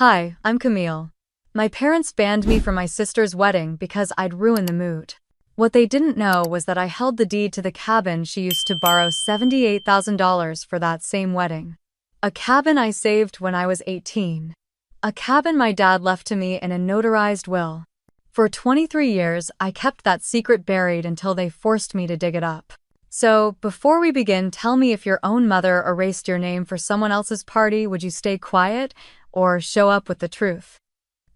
Hi, I'm Camille. My parents banned me from my sister's wedding because I'd ruin the mood. What they didn't know was that I held the deed to the cabin she used to borrow $78,000 for that same wedding. A cabin I saved when I was 18. A cabin my dad left to me in a notarized will. For 23 years, I kept that secret buried until they forced me to dig it up. So, before we begin, tell me, if your own mother erased your name for someone else's party, would you stay quiet or show up with the truth?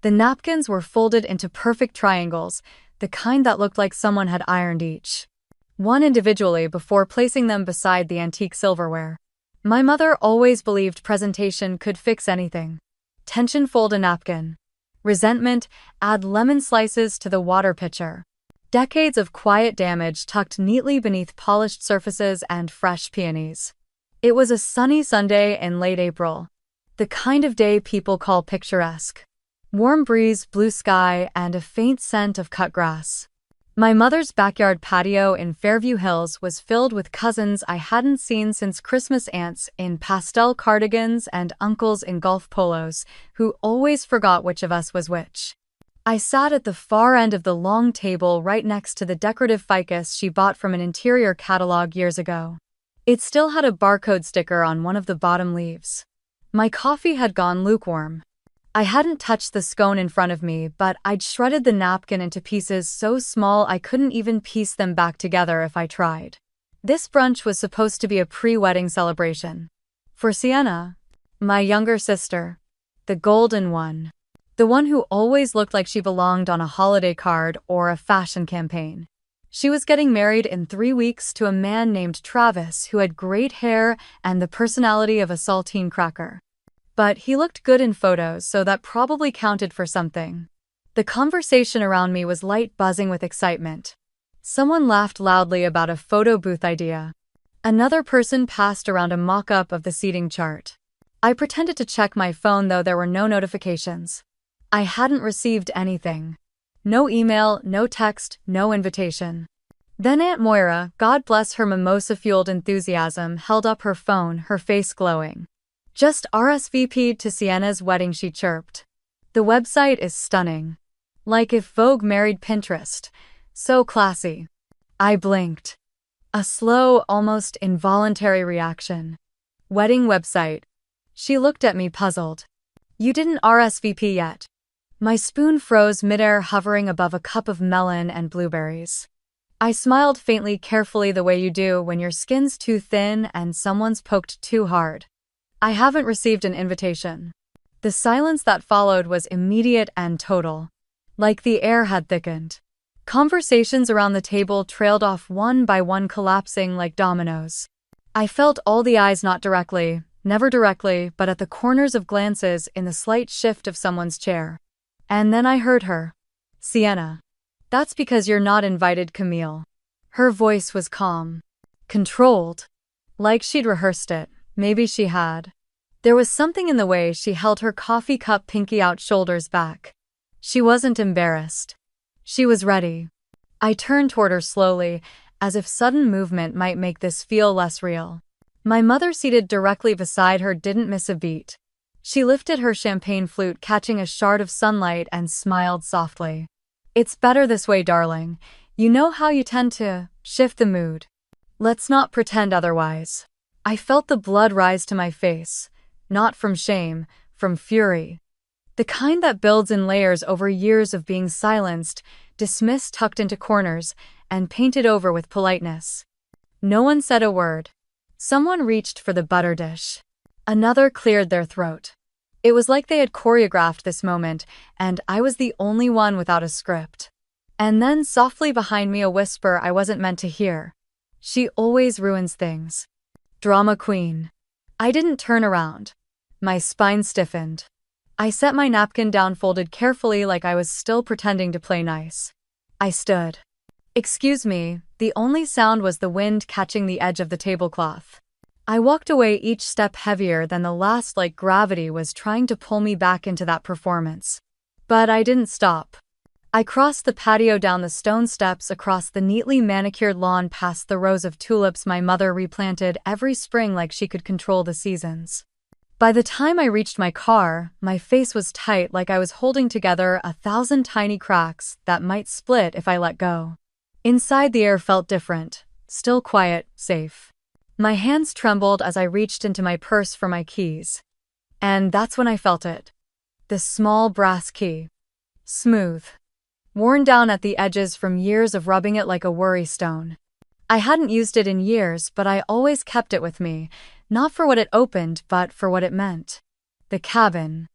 The napkins were folded into perfect triangles, the kind that looked like someone had ironed each one individually before placing them beside the antique silverware. My mother always believed presentation could fix anything. Tension: fold a napkin. Resentment: add lemon slices to the water pitcher. Decades of quiet damage tucked neatly beneath polished surfaces and fresh peonies. It was a sunny Sunday in late April. The kind of day people call picturesque. Warm breeze, blue sky, and a faint scent of cut grass. My mother's backyard patio in Fairview Hills was filled with cousins I hadn't seen since Christmas, aunts in pastel cardigans and uncles in golf polos, who always forgot which of us was which. I sat at the far end of the long table right next to the decorative ficus she bought from an interior catalog years ago. It still had a barcode sticker on one of the bottom leaves. My coffee had gone lukewarm. I hadn't touched the scone in front of me, but I'd shredded the napkin into pieces so small I couldn't even piece them back together if I tried. This brunch was supposed to be a pre-wedding celebration. For Sienna, my younger sister, the golden one. The one who always looked like she belonged on a holiday card or a fashion campaign. She was getting married in 3 weeks to a man named Travis who had great hair and the personality of a saltine cracker. But he looked good in photos, so that probably counted for something. The conversation around me was light, buzzing with excitement. Someone laughed loudly about a photo booth idea. Another person passed around a mock-up of the seating chart. I pretended to check my phone, though there were no notifications. I hadn't received anything. No email, no text, no invitation. Then Aunt Moira, God bless her mimosa-fueled enthusiasm, held up her phone, her face glowing. Just RSVP'd to Sienna's wedding, she chirped. The website is stunning. Like if Vogue married Pinterest. So classy. I blinked. A slow, almost involuntary reaction. Wedding website. She looked at me, puzzled. You didn't RSVP yet. My spoon froze midair, hovering above a cup of melon and blueberries. I smiled faintly, carefully, the way you do when your skin's too thin and someone's poked too hard. I haven't received an invitation. The silence that followed was immediate and total. Like the air had thickened. Conversations around the table trailed off one by one, collapsing like dominoes. I felt all the eyes, not directly, never directly, but at the corners of glances, in the slight shift of someone's chair. And then I heard her. Sienna. That's because you're not invited, Camille. Her voice was calm. Controlled. Like she'd rehearsed it. Maybe she had. There was something in the way she held her coffee cup, pinky out, shoulders back. She wasn't embarrassed. She was ready. I turned toward her slowly, as if sudden movement might make this feel less real. My mother, seated directly beside her, didn't miss a beat. She lifted her champagne flute, catching a shard of sunlight, and smiled softly. It's better this way, darling. You know how you tend to shift the mood. Let's not pretend otherwise. I felt the blood rise to my face, not from shame, from fury. The kind that builds in layers over years of being silenced, dismissed, tucked into corners, and painted over with politeness. No one said a word. Someone reached for the butter dish. Another cleared their throat. It was like they had choreographed this moment, and I was the only one without a script. And then, softly behind me, a whisper I wasn't meant to hear. She always ruins things. Drama queen. I didn't turn around. My spine stiffened. I set my napkin down, folded carefully, like I was still pretending to play nice. I stood. Excuse me. The only sound was the wind catching the edge of the tablecloth. I walked away, each step heavier than the last, like gravity was trying to pull me back into that performance. But I didn't stop. I crossed the patio, down the stone steps, across the neatly manicured lawn, past the rows of tulips my mother replanted every spring like she could control the seasons. By the time I reached my car, my face was tight like I was holding together 1,000 tiny cracks that might split if I let go. Inside, the air felt different, still quiet, safe. My hands trembled as I reached into my purse for my keys. And that's when I felt it. The small brass key. Smooth. Worn down at the edges from years of rubbing it like a worry stone. I hadn't used it in years, but I always kept it with me, not for what it opened, but for what it meant. The cabin.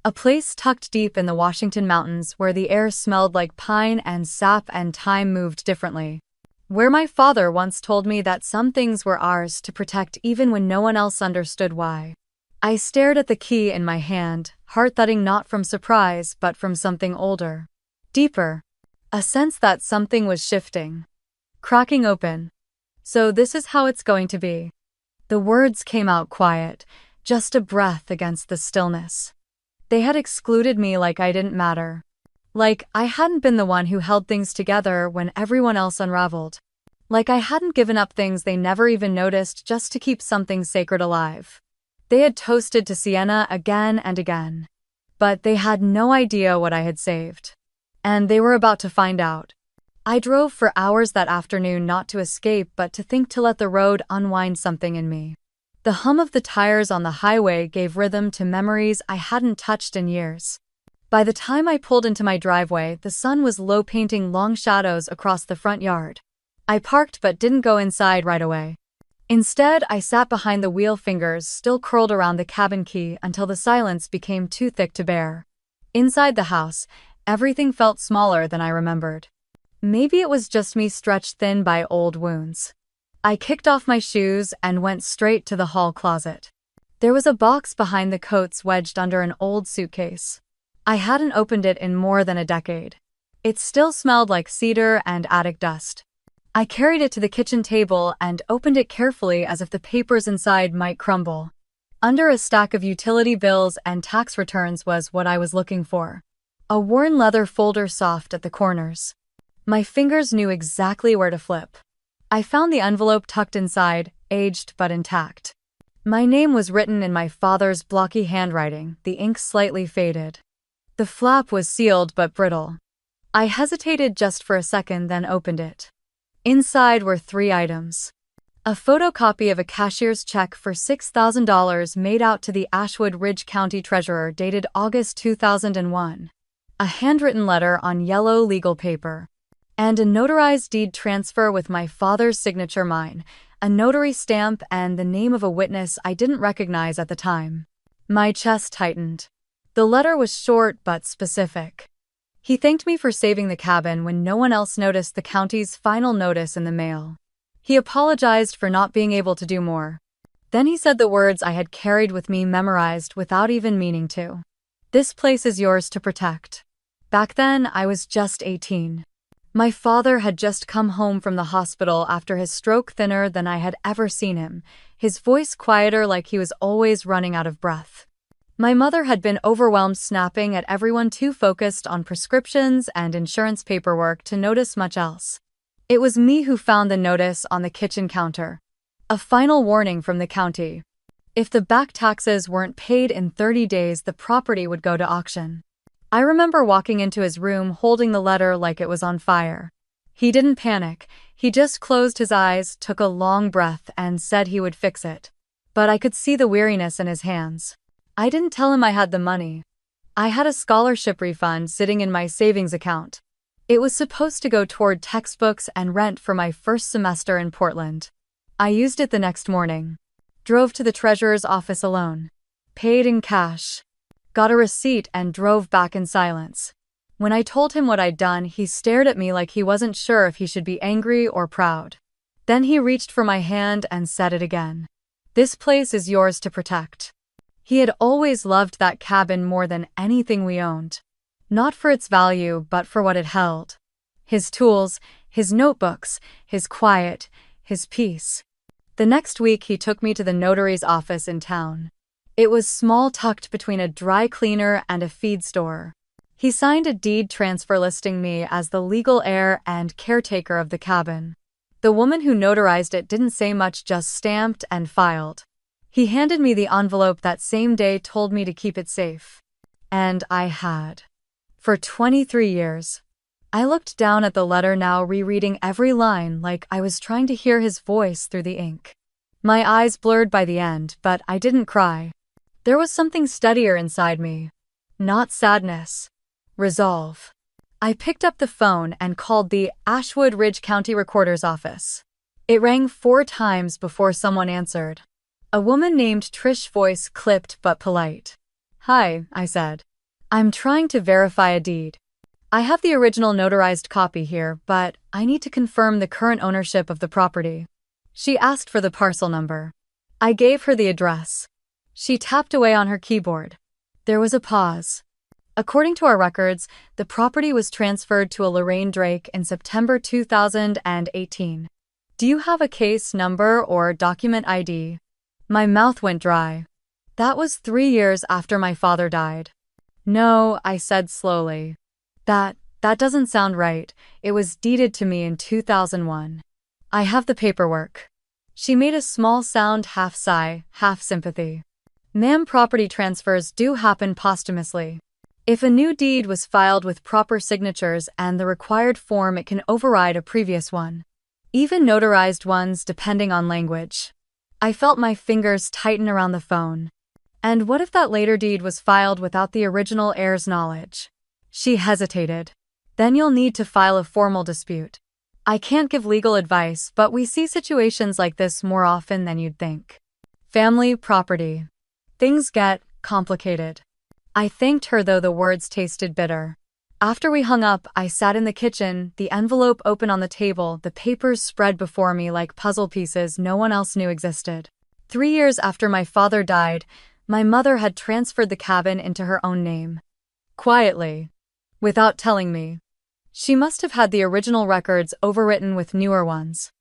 A place tucked deep in the Washington mountains where the air smelled like pine and sap and time moved differently. Where my father once told me that some things were ours to protect even when no one else understood why. I stared at the key in my hand, heart thudding not from surprise but from something older. Deeper. A sense that something was shifting. Cracking open. So this is how it's going to be. The words came out quiet, just a breath against the stillness. They had excluded me like I didn't matter. Like I hadn't been the one who held things together when everyone else unraveled. Like I hadn't given up things they never even noticed just to keep something sacred alive. They had toasted to Sienna again and again. But they had no idea what I had saved. And they were about to find out. I drove for hours that afternoon not to escape but to think, to let the road unwind something in me. The hum of the tires on the highway gave rhythm to memories I hadn't touched in years. By the time I pulled into my driveway, the sun was low, painting long shadows across the front yard. I parked but didn't go inside right away. Instead, I sat behind the wheel, fingers still curled around the cabin key until the silence became too thick to bear. Inside the house, everything felt smaller than I remembered. Maybe it was just me stretched thin by old wounds. I kicked off my shoes and went straight to the hall closet. There was a box behind the coats wedged under an old suitcase. I hadn't opened it in more than a decade. It still smelled like cedar and attic dust. I carried it to the kitchen table and opened it carefully as if the papers inside might crumble. Under a stack of utility bills and tax returns was what I was looking for. A worn leather folder, soft at the corners. My fingers knew exactly where to flip. I found the envelope tucked inside, aged but intact. My name was written in my father's blocky handwriting, the ink slightly faded. The flap was sealed but brittle. I hesitated just for a second, then opened it. Inside were 3 items. A photocopy of a cashier's check for $6,000 made out to the Ashwood Ridge County Treasurer, dated August 2001. A handwritten letter on yellow legal paper. And a notarized deed transfer with my father's signature, mine, a notary stamp, and the name of a witness I didn't recognize at the time. My chest tightened. The letter was short but specific. He thanked me for saving the cabin when no one else noticed the county's final notice in the mail. He apologized for not being able to do more. Then he said the words I had carried with me, memorized without even meaning to. This place is yours to protect. Back then, I was just 18. My father had just come home from the hospital after his stroke, thinner than I had ever seen him, his voice quieter, like he was always running out of breath. My mother had been overwhelmed, snapping at everyone, too focused on prescriptions and insurance paperwork to notice much else. It was me who found the notice on the kitchen counter. A final warning from the county. If the back taxes weren't paid in 30 days, the property would go to auction. I remember walking into his room holding the letter like it was on fire. He didn't panic. He just closed his eyes, took a long breath, and said he would fix it. But I could see the weariness in his hands. I didn't tell him I had the money. I had a scholarship refund sitting in my savings account. It was supposed to go toward textbooks and rent for my first semester in Portland. I used it the next morning. Drove to the treasurer's office alone. Paid in cash. Got a receipt and drove back in silence. When I told him what I'd done, he stared at me like he wasn't sure if he should be angry or proud. Then he reached for my hand and said it again. This place is yours to protect. He had always loved that cabin more than anything we owned. Not for its value, but for what it held. His tools, his notebooks, his quiet, his peace. The next week he took me to the notary's office in town. It was small, tucked between a dry cleaner and a feed store. He signed a deed transfer listing me as the legal heir and caretaker of the cabin. The woman who notarized it didn't say much, just stamped and filed. He handed me the envelope that same day, told me to keep it safe. And I had. For 23 years. I looked down at the letter now, rereading every line like I was trying to hear his voice through the ink. My eyes blurred by the end, but I didn't cry. There was something steadier inside me. Not sadness. Resolve. I picked up the phone and called the Ashwood Ridge County Recorder's office. It rang 4 times before someone answered. A woman named Trish, voice clipped but polite. "Hi," I said. "I'm trying to verify a deed. I have the original notarized copy here, but I need to confirm the current ownership of the property." She asked for the parcel number. I gave her the address. She tapped away on her keyboard. There was a pause. According to our records, the property was transferred to a Lorraine Drake in September 2018. "Do you have a case number or document ID?" My mouth went dry. That was 3 years after my father died. "No," I said slowly. That doesn't sound right. It was deeded to me in 2001. "I have the paperwork." She made a small sound, half sigh, half sympathy. "Ma'am, property transfers do happen posthumously. If a new deed was filed with proper signatures and the required form, it can override a previous one. Even notarized ones, depending on language." I felt my fingers tighten around the phone. "And what if that later deed was filed without the original heir's knowledge?" She hesitated. "Then you'll need to file a formal dispute. I can't give legal advice, but we see situations like this more often than you'd think. Family property. Things get complicated." I thanked her, though the words tasted bitter. After we hung up, I sat in the kitchen, the envelope open on the table, the papers spread before me like puzzle pieces no one else knew existed. 3 years after my father died, my mother had transferred the cabin into her own name. Quietly. Without telling me. She must have had the original records overwritten with newer ones.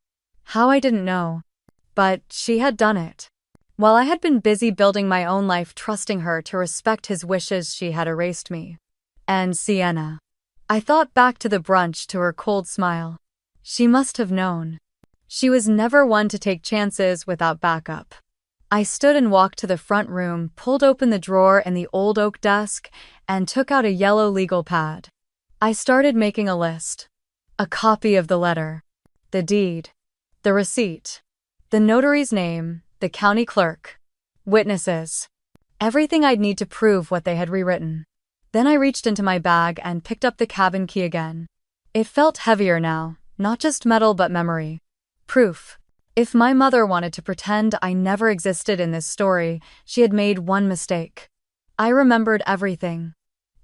How, I didn't know. But she had done it. While I had been busy building my own life, trusting her to respect his wishes, she had erased me. And Sienna. I thought back to the brunch, to her cold smile. She must have known. She was never one to take chances without backup. I stood and walked to the front room, pulled open the drawer in the old oak desk, and took out a yellow legal pad. I started making a list. A copy of the letter. The deed. The receipt. The notary's name. The county clerk. Witnesses. Everything I'd need to prove what they had rewritten. Then I reached into my bag and picked up the cabin key again. It felt heavier now, not just metal but memory. Proof. If my mother wanted to pretend I never existed in this story, she had made one mistake. I remembered everything.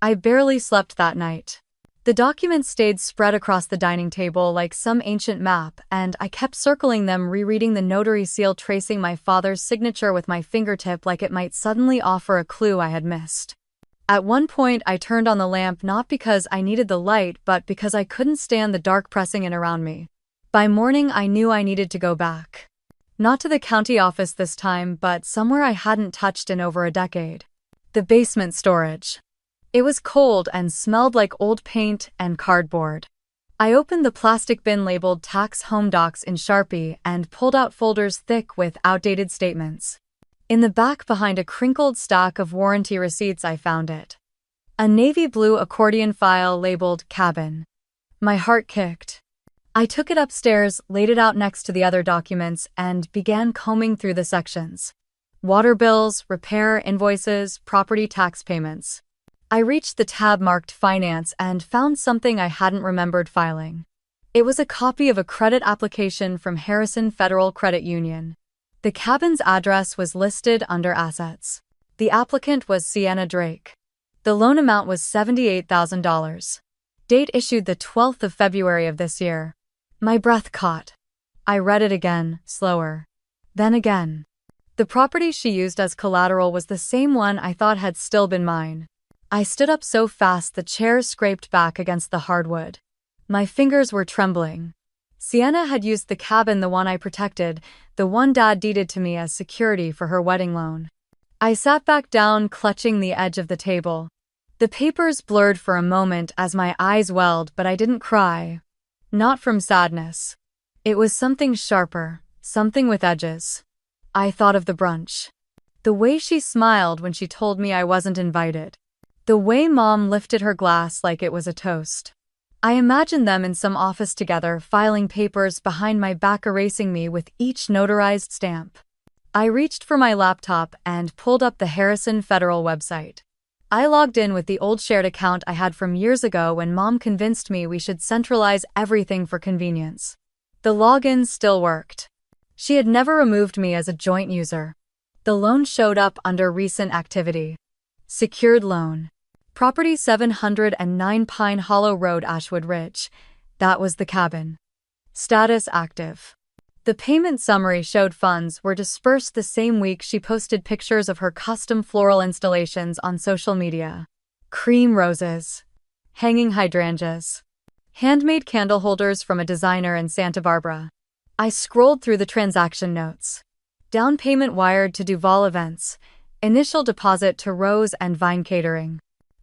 I barely slept that night. The documents stayed spread across the dining table like some ancient map, and I kept circling them, rereading the notary seal, tracing my father's signature with my fingertip like it might suddenly offer a clue I had missed. At one point, I turned on the lamp, not because I needed the light, but because I couldn't stand the dark pressing in around me. By morning, I knew I needed to go back. Not to the county office this time, but somewhere I hadn't touched in over a decade. The basement storage. It was cold and smelled like old paint and cardboard. I opened the plastic bin labeled Tax Home Docs in Sharpie and pulled out folders thick with outdated statements. In the back, behind a crinkled stack of warranty receipts, I found it. A navy blue accordion file labeled Cabin. My heart kicked. I took it upstairs, laid it out next to the other documents, and began combing through the sections. Water bills, repair invoices, property tax payments. I reached the tab marked Finance and found something I hadn't remembered filing. It was a copy of a credit application from Harrison Federal Credit Union. The cabin's address was listed under Assets. The applicant was Sienna Drake. The loan amount was $78,000. Date issued the 12th of February of this year. My breath caught. I read it again, slower. Then again. The property she used as collateral was the same one I thought had still been mine. I stood up so fast the chair scraped back against the hardwood. My fingers were trembling. Sienna had used the cabin, the one I protected, the one Dad deeded to me as security for her wedding loan. I sat back down, clutching the edge of the table. The papers blurred for a moment as my eyes welled, but I didn't cry. Not from sadness. It was something sharper, something with edges. I thought of the brunch. The way she smiled when she told me I wasn't invited. The way Mom lifted her glass like it was a toast. I imagined them in some office together, filing papers behind my back, erasing me with each notarized stamp. I reached for my laptop and pulled up the Harrison Federal website. I logged in with the old shared account I had from years ago when Mom convinced me we should centralize everything for convenience. The login still worked. She had never removed me as a joint user. The loan showed up under recent activity. Secured loan. Property 709 Pine Hollow Road, Ashwood Ridge. That was the cabin. Status active. The payment summary showed funds were dispersed the same week she posted pictures of her custom floral installations on social media. Cream roses. Hanging hydrangeas. Handmade candle holders from a designer in Santa Barbara. I scrolled through the transaction notes. Down payment wired to Duval Events. Initial deposit to Rose and Vine Catering.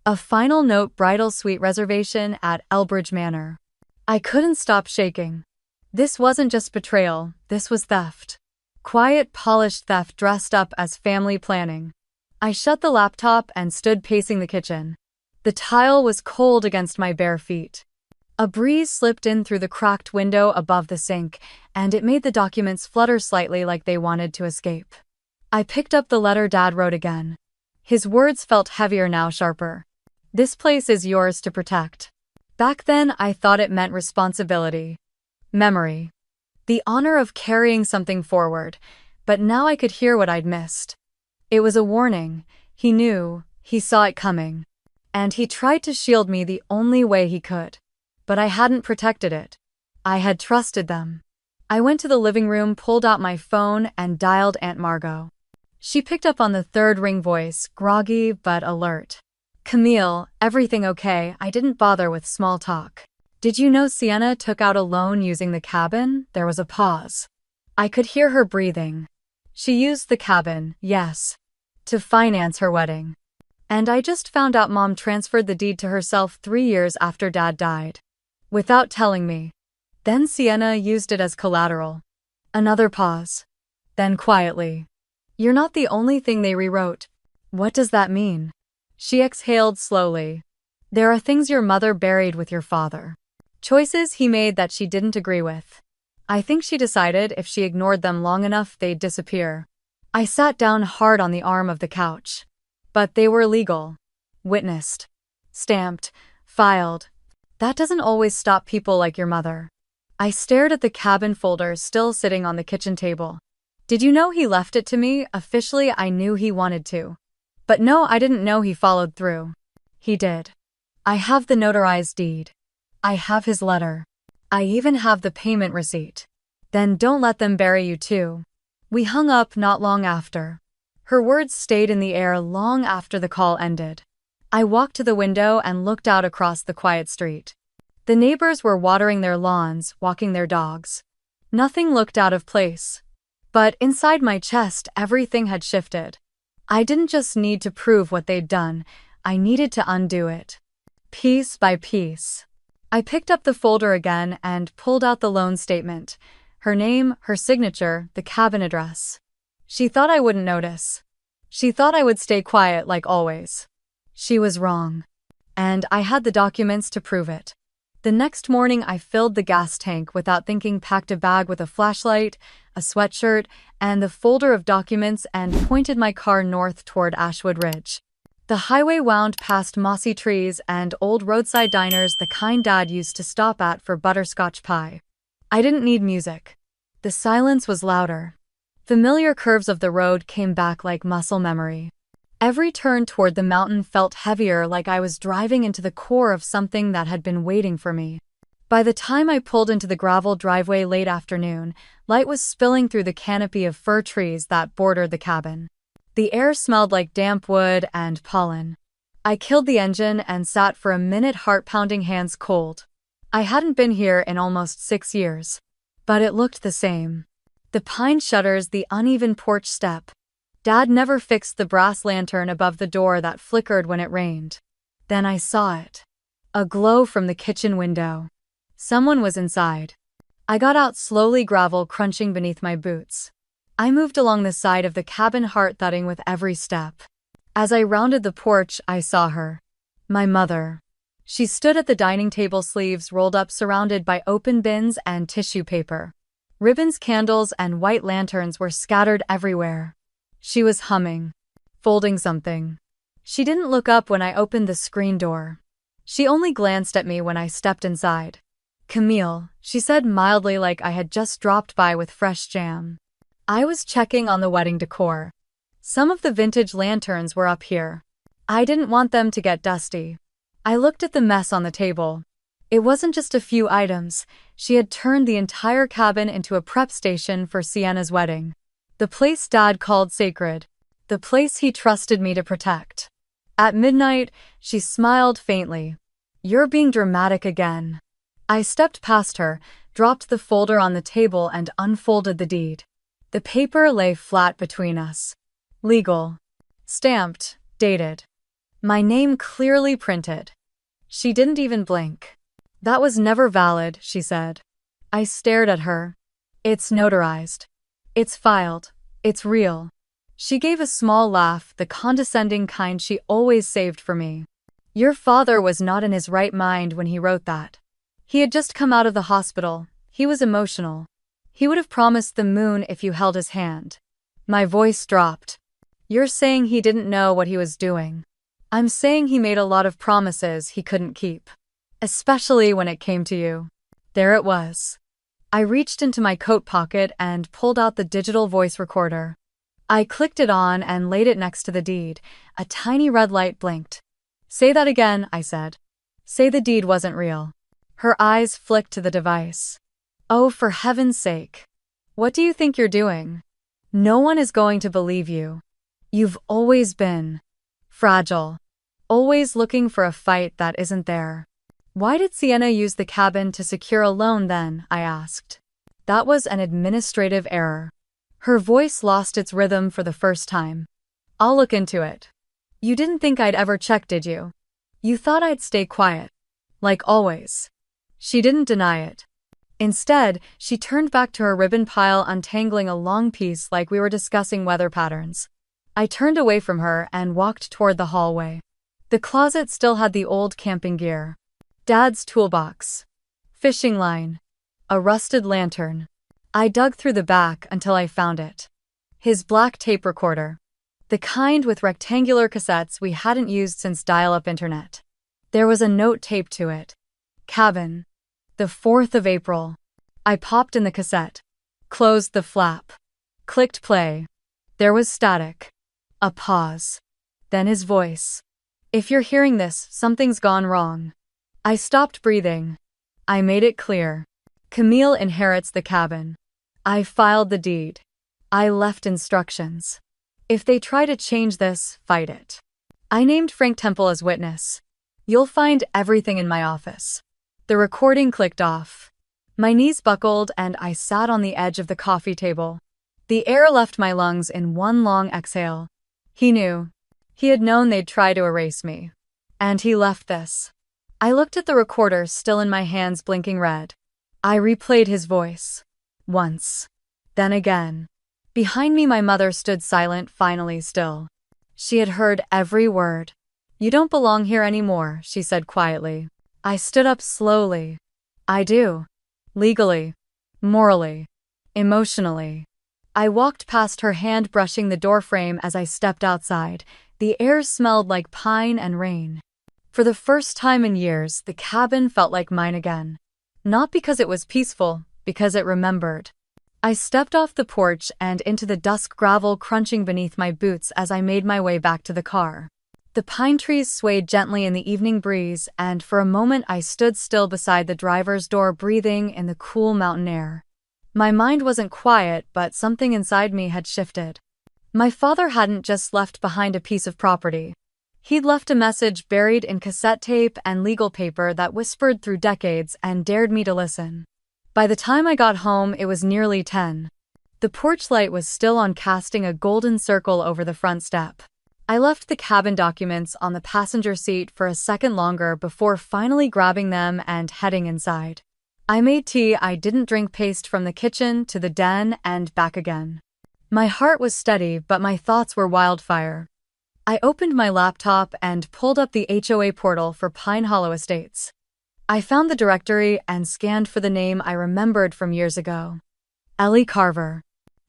A final note, bridal suite reservation at Elbridge Manor. I couldn't stop shaking. This wasn't just betrayal, this was theft. Quiet, polished theft dressed up as family planning. I shut the laptop and stood pacing the kitchen. The tile was cold against my bare feet. A breeze slipped in through the cracked window above the sink, and it made the documents flutter slightly like they wanted to escape. I picked up the letter Dad wrote again. His words felt heavier now, sharper. This place is yours to protect. Back then, I thought it meant responsibility. Memory. The honor of carrying something forward, but now I could hear what I'd missed. It was a warning. He knew, he saw it coming. And he tried to shield me the only way he could. But I hadn't protected it. I had trusted them. I went to the living room, pulled out my phone, and dialed Aunt Margot. She picked up on the third ring, voice groggy but alert. Camille, everything okay? I didn't bother with small talk. Did you know Sienna took out a loan using the cabin? There was a pause. I could hear her breathing. She used the cabin, yes, to finance her wedding. And I just found out Mom transferred the deed to herself 3 years after Dad died. Without telling me. Then Sienna used it as collateral. Another pause. Then quietly. You're not the only thing they rewrote. What does that mean? She exhaled slowly. There are things your mother buried with your father. Choices he made that she didn't agree with. I think she decided if she ignored them long enough they'd disappear. I sat down hard on the arm of the couch. But they were legal. Witnessed. Stamped. Filed. That doesn't always stop people like your mother. I stared at the cabin folder still sitting on the kitchen table. Did you know he left it to me? Officially, I knew he wanted to. But no, I didn't know he followed through. He did. I have the notarized deed. I have his letter. I even have the payment receipt. Then don't let them bury you too. We hung up not long after. Her words stayed in the air long after the call ended. I walked to the window and looked out across the quiet street. The neighbors were watering their lawns, walking their dogs. Nothing looked out of place. But inside my chest, everything had shifted. I didn't just need to prove what they'd done, I needed to undo it. Piece by piece. I picked up the folder again and pulled out the loan statement. Her name, her signature, the cabin address. She thought I wouldn't notice. She thought I would stay quiet like always. She was wrong. And I had the documents to prove it. The next morning I filled the gas tank without thinking, packed a bag with a flashlight, a sweatshirt, and the folder of documents and pointed my car north toward Ashwood Ridge. The highway wound past mossy trees and old roadside diners, the kind Dad used to stop at for butterscotch pie. I didn't need music. The silence was louder. Familiar curves of the road came back like muscle memory. Every turn toward the mountain felt heavier, like I was driving into the core of something that had been waiting for me. By the time I pulled into the gravel driveway late afternoon, light was spilling through the canopy of fir trees that bordered the cabin. The air smelled like damp wood and pollen. I killed the engine and sat for a minute, heart pounding, hands cold. I hadn't been here in almost 6 years. But it looked the same. The pine shutters, the uneven porch step. Dad never fixed the brass lantern above the door that flickered when it rained. Then I saw it. A glow from the kitchen window. Someone was inside. I got out slowly, gravel crunching beneath my boots. I moved along the side of the cabin, heart thudding with every step. As I rounded the porch, I saw her. My mother. She stood at the dining table, sleeves rolled up, surrounded by open bins and tissue paper. Ribbons, candles, and white lanterns were scattered everywhere. She was humming, folding something. She didn't look up when I opened the screen door. She only glanced at me when I stepped inside. "Camille," she said mildly, like I had just dropped by with fresh jam. I was checking on the wedding decor. Some of the vintage lanterns were up here. I didn't want them to get dusty. I looked at the mess on the table. It wasn't just a few items. She had turned the entire cabin into a prep station for Sienna's wedding. The place Dad called sacred. The place he trusted me to protect. At midnight, she smiled faintly. "You're being dramatic again." I stepped past her, dropped the folder on the table, and unfolded the deed. The paper lay flat between us. Legal. Stamped. Dated. My name clearly printed. She didn't even blink. "That was never valid," she said. I stared at her. "It's notarized. It's filed. It's real." She gave a small laugh, the condescending kind she always saved for me. "Your father was not in his right mind when he wrote that. He had just come out of the hospital. He was emotional. He would have promised the moon if you held his hand." My voice dropped. "You're saying he didn't know what he was doing." "I'm saying he made a lot of promises he couldn't keep. Especially when it came to you." There it was. I reached into my coat pocket and pulled out the digital voice recorder. I clicked it on and laid it next to the deed. A tiny red light blinked. "Say that again," I said. "Say the deed wasn't real." Her eyes flicked to the device. "Oh, for heaven's sake. What do you think you're doing? No one is going to believe you. You've always been fragile. Always looking for a fight that isn't there." "Why did Sienna use the cabin to secure a loan then?" I asked. "That was an administrative error." Her voice lost its rhythm for the first time. "I'll look into it." "You didn't think I'd ever check, did you? You thought I'd stay quiet. Like always." She didn't deny it. Instead, she turned back to her ribbon pile, untangling a long piece like we were discussing weather patterns. I turned away from her and walked toward the hallway. The closet still had the old camping gear. Dad's toolbox. Fishing line. A rusted lantern. I dug through the back until I found it. His black tape recorder. The kind with rectangular cassettes we hadn't used since dial-up internet. There was a note taped to it. "Cabin. The 4th of April." I popped in the cassette. Closed the flap. Clicked play. There was static. A pause. Then his voice. "If you're hearing this, something's gone wrong." I stopped breathing. I made it clear. Camille inherits the cabin. I filed the deed. I left instructions. If they try to change this, fight it. I named Frank Temple as witness. "You'll find everything in my office." The recording clicked off. My knees buckled and I sat on the edge of the coffee table. The air left my lungs in one long exhale. He knew. He had known they'd try to erase me. And he left this. I looked at the recorder, still in my hands, blinking red. I replayed his voice. Once. Then again. Behind me, my mother stood silent, finally still. She had heard every word. "You don't belong here anymore," she said quietly. I stood up slowly. "I do. Legally. Morally. Emotionally." I walked past her, hand brushing the doorframe as I stepped outside. The air smelled like pine and rain. For the first time in years, the cabin felt like mine again. Not because it was peaceful, because it remembered. I stepped off the porch and into the dusk, gravel crunching beneath my boots as I made my way back to the car. The pine trees swayed gently in the evening breeze, and for a moment I stood still beside the driver's door, breathing in the cool mountain air. My mind wasn't quiet, but something inside me had shifted. My father hadn't just left behind a piece of property. He'd left a message buried in cassette tape and legal paper that whispered through decades and dared me to listen. By the time I got home, it was nearly 10. The porch light was still on, casting a golden circle over the front step. I left the cabin documents on the passenger seat for a second longer before finally grabbing them and heading inside. I made tea I didn't drink, paced from the kitchen to the den and back again. My heart was steady, but my thoughts were wildfire. I opened my laptop and pulled up the HOA portal for Pine Hollow Estates. I found the directory and scanned for the name I remembered from years ago. Ellie Carver.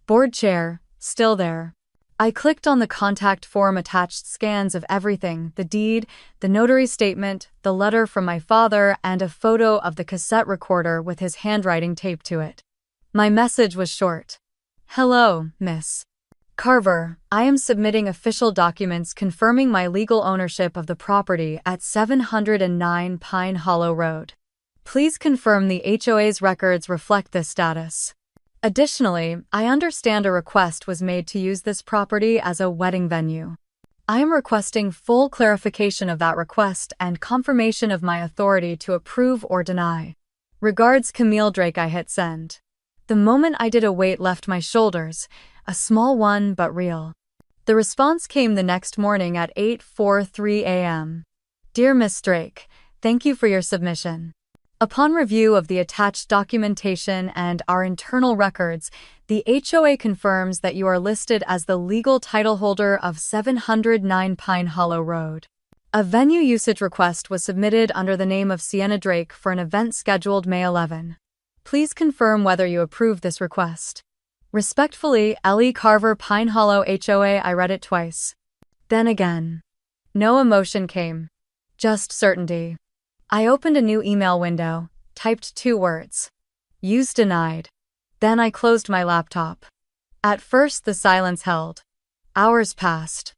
Board chair, still there. I clicked on the contact form attached scans of everything: the deed, the notary statement, the letter from my father, and a photo of the cassette recorder with his handwriting taped to it. My message was short. Hello, Miss Carver. I am submitting official documents confirming my legal ownership of the property at 709 Pine Hollow Road. Please confirm the HOA's records reflect this status. Additionally, I understand a request was made to use this property as a wedding venue. I am requesting full clarification of that request and confirmation of my authority to approve or deny. Regards, Camille Drake. I hit send. The moment I did, a weight left my shoulders, a small one but real. The response came the next morning at 8:43 a.m. Dear Miss Drake, thank you for your submission. Upon review of the attached documentation and our internal records, the HOA confirms that you are listed as the legal title holder of 709 Pine Hollow Road. A venue usage request was submitted under the name of Sienna Drake for an event scheduled May 11. Please confirm whether you approve this request. Respectfully, Ellie Carver, Pine Hollow HOA. I read it twice. Then again. No emotion came. Just certainty. I opened a new email window, typed 2 words. Use denied. Then I closed my laptop. At first the silence held. Hours passed.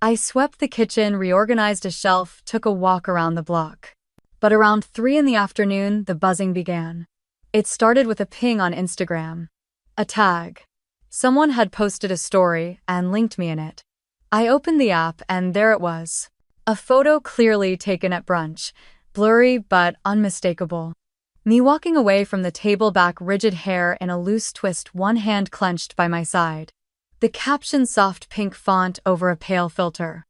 I swept the kitchen, reorganized a shelf, took a walk around the block. But around 3 in the afternoon, the buzzing began. It started with a ping on Instagram. A tag. Someone had posted a story and linked me in it. I opened the app and there it was. A photo clearly taken at brunch. Blurry but unmistakable. Me walking away from the table, back, rigid hair in a loose twist, one hand clenched by my side. The caption, soft pink font over a pale filter.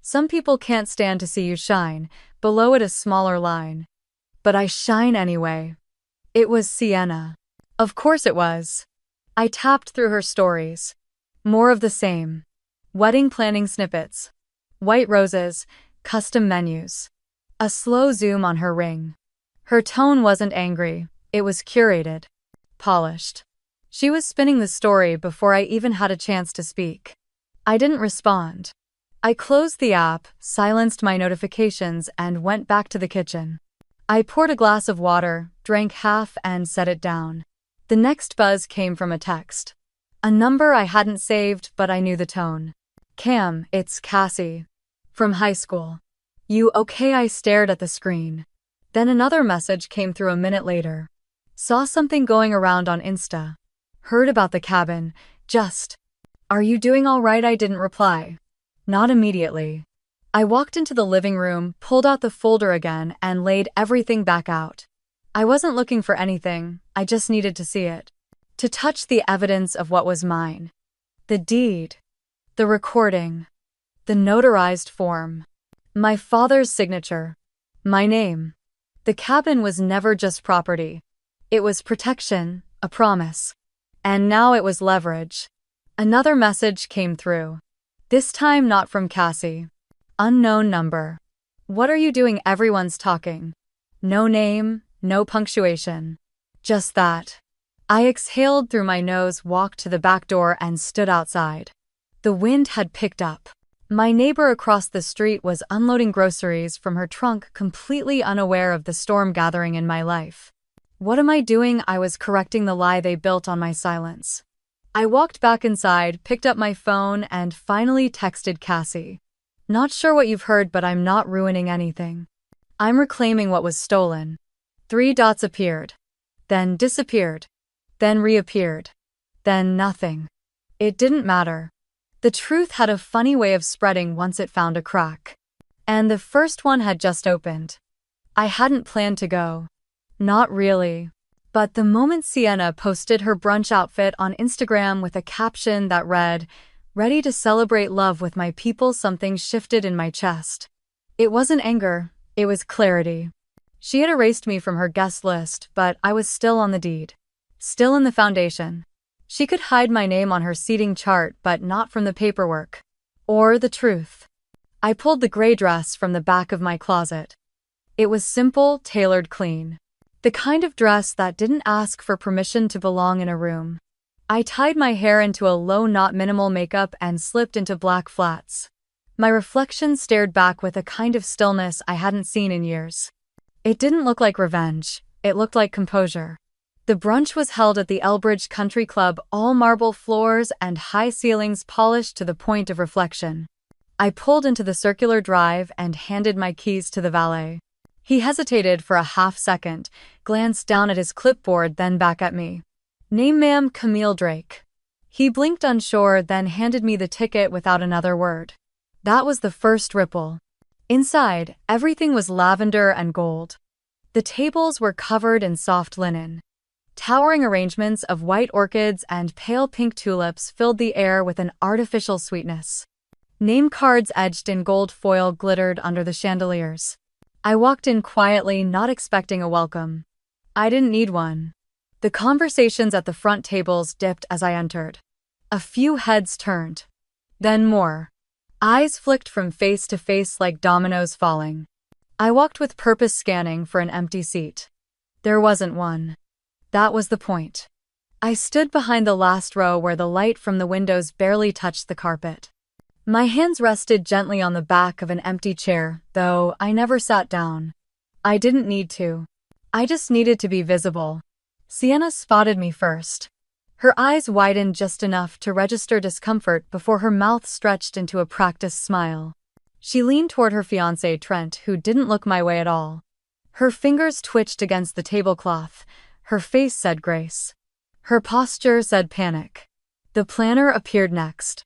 Some people can't stand to see you shine. Below it, a smaller line. But I shine anyway. It was Sienna. Of course it was. I tapped through her stories. More of the same. Wedding planning snippets. White roses, custom menus. A slow zoom on her ring. Her tone wasn't angry, it was curated. Polished. She was spinning the story before I even had a chance to speak. I didn't respond. I closed the app, silenced my notifications, and went back to the kitchen. I poured a glass of water, drank half, and set it down. The next buzz came from a text. A number I hadn't saved, but I knew the tone. Cam, it's Cassie. From high school. You okay? I stared at the screen. Then another message came through a minute later. Saw something going around on Insta. Heard about the cabin. Just. Are you doing all right? I didn't reply. Not immediately. I walked into the living room, pulled out the folder again, and laid everything back out. I wasn't looking for anything, I just needed to see it. To touch the evidence of what was mine. The deed. The recording. The notarized form. My father's signature. My name. The cabin was never just property. It was protection, a promise. And now it was leverage. Another message came through. This time not from Cassie. Unknown number. What are you doing? Everyone's talking. No name, no punctuation. Just that. I exhaled through my nose, walked to the back door, and stood outside. The wind had picked up. My neighbor across the street was unloading groceries from her trunk, completely unaware of the storm gathering in my life. What am I doing? I was correcting the lie they built on my silence. I walked back inside, picked up my phone, and finally texted Cassie. Not sure what you've heard, but I'm not ruining anything. I'm reclaiming what was stolen. 3 dots appeared. Then disappeared. Then reappeared. Then nothing. It didn't matter. The truth had a funny way of spreading once it found a crack. And the first one had just opened. I hadn't planned to go. Not really. But the moment Sienna posted her brunch outfit on Instagram with a caption that read, "Ready to celebrate love with my people," something shifted in my chest. It wasn't anger, it was clarity. She had erased me from her guest list, but I was still on the deed. Still in the foundation. She could hide my name on her seating chart, but not from the paperwork. Or the truth. I pulled the gray dress from the back of my closet. It was simple, tailored, clean. The kind of dress that didn't ask for permission to belong in a room. I tied my hair into a low knot, minimal makeup, and slipped into black flats. My reflection stared back with a kind of stillness I hadn't seen in years. It didn't look like revenge, it looked like composure. The brunch was held at the Elbridge Country Club, all marble floors and high ceilings polished to the point of reflection. I pulled into the circular drive and handed my keys to the valet. He hesitated for a half second, glanced down at his clipboard, then back at me. "Name, ma'am, Camille Drake." He blinked unsure, then handed me the ticket without another word. That was the first ripple. Inside, everything was lavender and gold. The tables were covered in soft linen. Towering arrangements of white orchids and pale pink tulips filled the air with an artificial sweetness. Name cards etched in gold foil glittered under the chandeliers. I walked in quietly, not expecting a welcome. I didn't need one. The conversations at the front tables dipped as I entered. A few heads turned. Then more. Eyes flicked from face to face like dominoes falling. I walked with purpose, scanning for an empty seat. There wasn't one. That was the point. I stood behind the last row where the light from the windows barely touched the carpet. My hands rested gently on the back of an empty chair, though I never sat down. I didn't need to. I just needed to be visible. Sienna spotted me first. Her eyes widened just enough to register discomfort before her mouth stretched into a practiced smile. She leaned toward her fiancé, Trent, who didn't look my way at all. Her fingers twitched against the tablecloth. Her face said grace. Her posture said panic. The planner appeared next.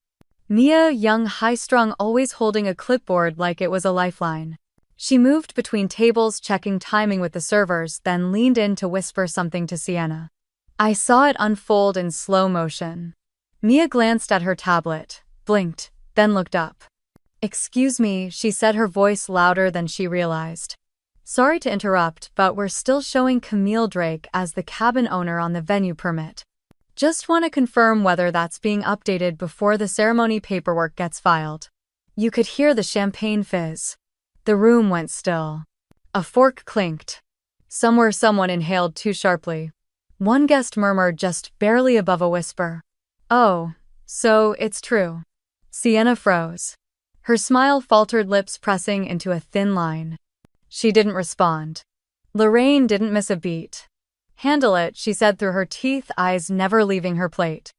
Mia, young, high-strung, always holding a clipboard like it was a lifeline. She moved between tables, checking timing with the servers, then leaned in to whisper something to Sienna. I saw it unfold in slow motion. Mia glanced at her tablet, blinked, then looked up. "Excuse me," she said, her voice louder than she realized. "Sorry to interrupt, but we're still showing Camille Drake as the cabin owner on the venue permit. Just want to confirm whether that's being updated before the ceremony paperwork gets filed." You could hear the champagne fizz. The room went still. A fork clinked. Somewhere someone inhaled too sharply. One guest murmured just barely above a whisper. "Oh, so it's true." Sienna froze. Her smile faltered, lips pressing into a thin line. She didn't respond. Lorraine didn't miss a beat. "Handle it," she said through her teeth, eyes never leaving her plate.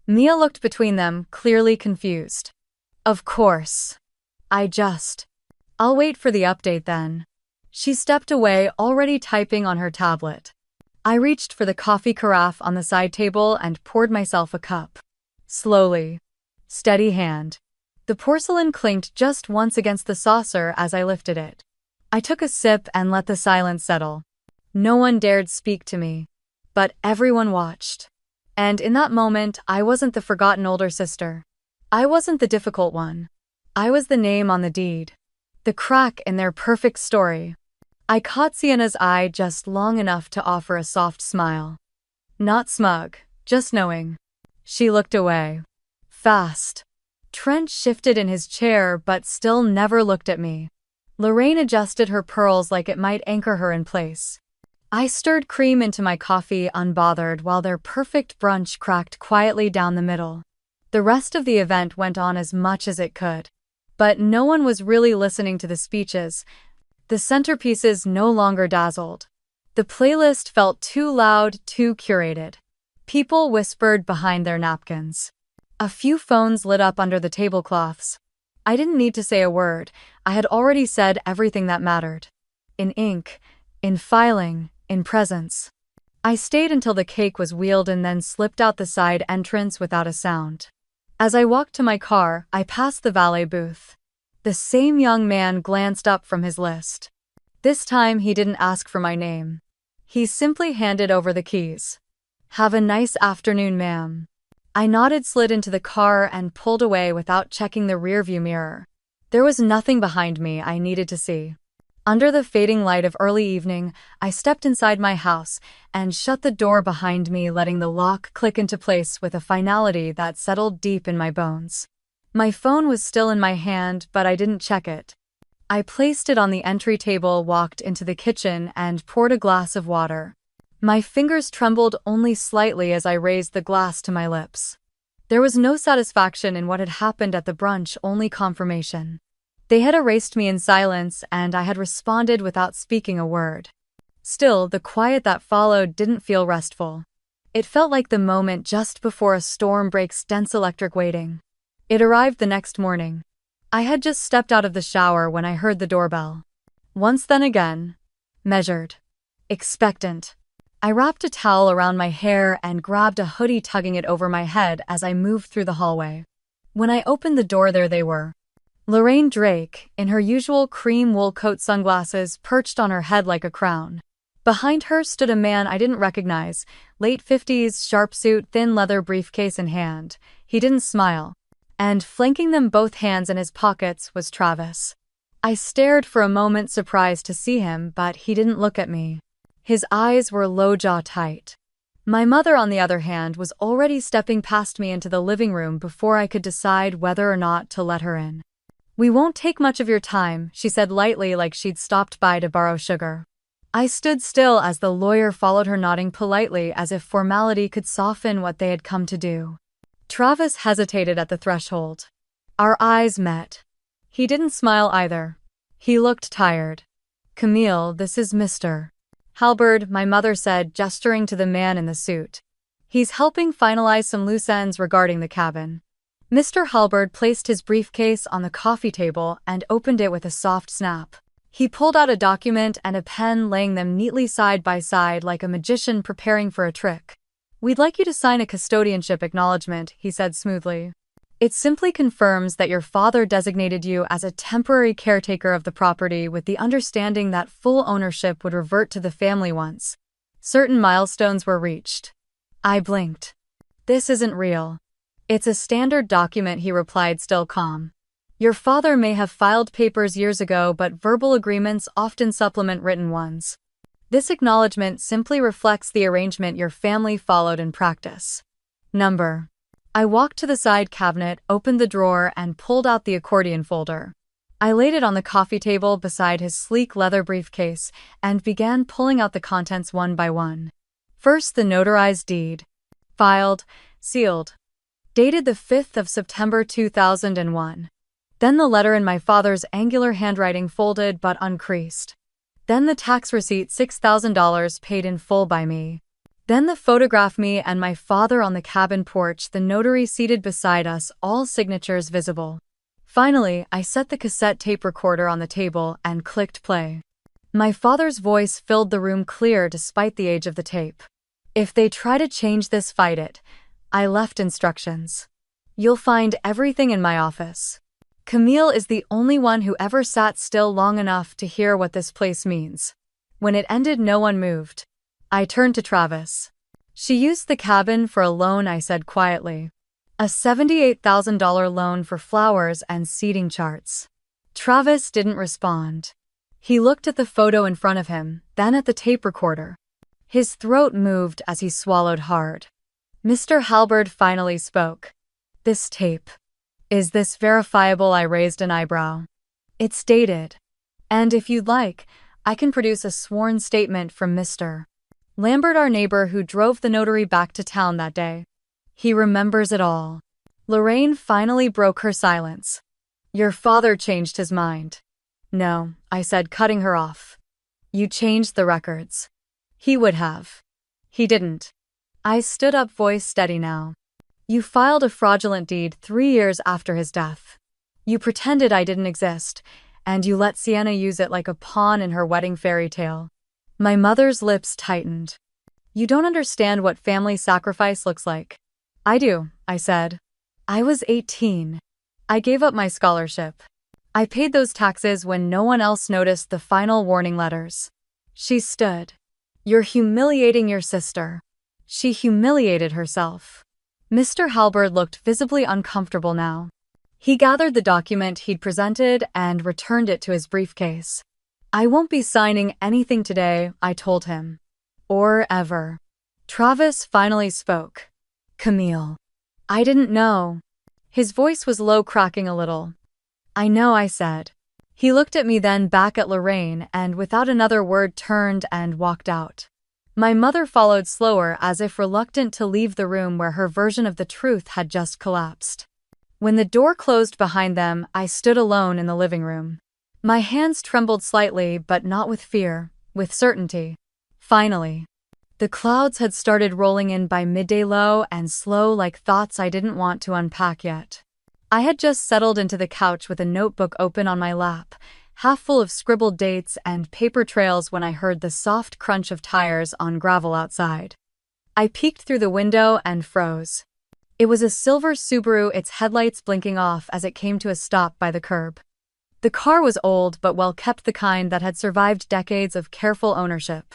Mia looked between them, clearly confused. "Of course. I'll wait for the update then." She stepped away, already typing on her tablet. I reached for the coffee carafe on the side table and poured myself a cup. Slowly. Steady hand. The porcelain clinked just once against the saucer as I lifted it. I took a sip and let the silence settle. No one dared speak to me. But everyone watched. And in that moment, I wasn't the forgotten older sister. I wasn't the difficult one. I was the name on the deed. The crack in their perfect story. I caught Sienna's eye just long enough to offer a soft smile. Not smug, just knowing. She looked away. Fast. Trent shifted in his chair but still never looked at me. Lorraine adjusted her pearls like it might anchor her in place. I stirred cream into my coffee unbothered while their perfect brunch cracked quietly down the middle. The rest of the event went on as much as it could. But no one was really listening to the speeches. The centerpieces no longer dazzled. The playlist felt too loud, too curated. People whispered behind their napkins. A few phones lit up under the tablecloths. I didn't need to say a word. I had already said everything that mattered. In ink, in filing, in presence. I stayed until the cake was wheeled and then slipped out the side entrance without a sound. As I walked to my car, I passed the valet booth. The same young man glanced up from his list. This time he didn't ask for my name. He simply handed over the keys. "Have a nice afternoon, ma'am." I nodded, slid into the car, and pulled away without checking the rearview mirror. There was nothing behind me I needed to see. Under the fading light of early evening, I stepped inside my house and shut the door behind me, letting the lock click into place with a finality that settled deep in my bones. My phone was still in my hand, but I didn't check it. I placed it on the entry table, walked into the kitchen, and poured a glass of water. My fingers trembled only slightly as I raised the glass to my lips. There was no satisfaction in what had happened at the brunch, only confirmation. They had erased me in silence, and I had responded without speaking a word. Still, the quiet that followed didn't feel restful. It felt like the moment just before a storm breaks dense electric waiting. It arrived the next morning. I had just stepped out of the shower when I heard the doorbell. Once, then again. Measured. Expectant. I wrapped a towel around my hair and grabbed a hoodie, tugging it over my head as I moved through the hallway. When I opened the door, there they were. Lorraine Drake, in her usual cream wool coat, sunglasses perched on her head like a crown. Behind her stood a man I didn't recognize, late 50s, sharp suit, thin leather briefcase in hand. He didn't smile. And flanking them, both hands in his pockets, was Travis. I stared for a moment, surprised to see him, but he didn't look at me. His eyes were low, jaw tight. My mother, on the other hand, was already stepping past me into the living room before I could decide whether or not to let her in. "We won't take much of your time," she said lightly, like she'd stopped by to borrow sugar. I stood still as the lawyer followed her, nodding politely as if formality could soften what they had come to do. Travis hesitated at the threshold. Our eyes met. He didn't smile either. He looked tired. "Camille, this is Mr. Halberd," my mother said, gesturing to the man in the suit. "He's helping finalize some loose ends regarding the cabin." Mr. Halberd placed his briefcase on the coffee table and opened it with a soft snap. He pulled out a document and a pen, laying them neatly side by side like a magician preparing for a trick. "We'd like you to sign a custodianship acknowledgement," he said smoothly. "It simply confirms that your father designated you as a temporary caretaker of the property, with the understanding that full ownership would revert to the family once certain milestones were reached." I blinked. "This isn't real." "It's a standard document," he replied, still calm. "Your father may have filed papers years ago, but verbal agreements often supplement written ones. This acknowledgement simply reflects the arrangement your family followed in practice. Number." I walked to the side cabinet, opened the drawer, and pulled out the accordion folder. I laid it on the coffee table beside his sleek leather briefcase and began pulling out the contents one by one. First, the notarized deed. Filed, sealed. Dated the 5th of September 2001. Then the letter in my father's angular handwriting, folded but uncreased. Then the tax receipt, $6,000 paid in full by me. Then the photograph, me and my father on the cabin porch, the notary seated beside us, all signatures visible. Finally, I set the cassette tape recorder on the table and clicked play. My father's voice filled the room, clear despite the age of the tape. "If they try to change this, fight it. I left instructions. You'll find everything in my office. Camille is the only one who ever sat still long enough to hear what this place means." When it ended, no one moved. I turned to Travis. "She used the cabin for a loan," I said quietly. "A $78,000 loan for flowers and seating charts." Travis didn't respond. He looked at the photo in front of him, then at the tape recorder. His throat moved as he swallowed hard. Mr. Halberd finally spoke. "This tape. Is this verifiable?" I raised an eyebrow. "It's dated. And if you'd like, I can produce a sworn statement from Mr. Lambert, our neighbor who drove the notary back to town that day. He remembers it all." Lorraine finally broke her silence. "Your father changed his mind." "No," I said, cutting her off. "You changed the records." "He would have." "He didn't." I stood up, voice steady now. "You filed a fraudulent deed 3 years after his death. You pretended I didn't exist, and you let Sienna use it like a pawn in her wedding fairy tale." My mother's lips tightened. "You don't understand what family sacrifice looks like." "I do," I said. "I was 18. I gave up my scholarship. I paid those taxes when no one else noticed the final warning letters." She stood. "You're humiliating your sister." She humiliated herself. Mr. Halberd looked visibly uncomfortable now. He gathered the document he'd presented and returned it to his briefcase. I won't be signing anything today, I told him. Or ever. Travis finally spoke. Camille. I didn't know. His voice was low, cracking a little. I know, I said. He looked at me, then back at Lorraine, and without another word turned and walked out. My mother followed slower, as if reluctant to leave the room where her version of the truth had just collapsed. When the door closed behind them, I stood alone in the living room. My hands trembled slightly, but not with fear, with certainty. Finally. The clouds had started rolling in by midday, low and slow, like thoughts I didn't want to unpack yet. I had just settled into the couch with a notebook open on my lap, half full of scribbled dates and paper trails, when I heard the soft crunch of tires on gravel outside. I peeked through the window and froze. It was a silver Subaru, its headlights blinking off as it came to a stop by the curb. The car was old but well kept, the kind that had survived decades of careful ownership.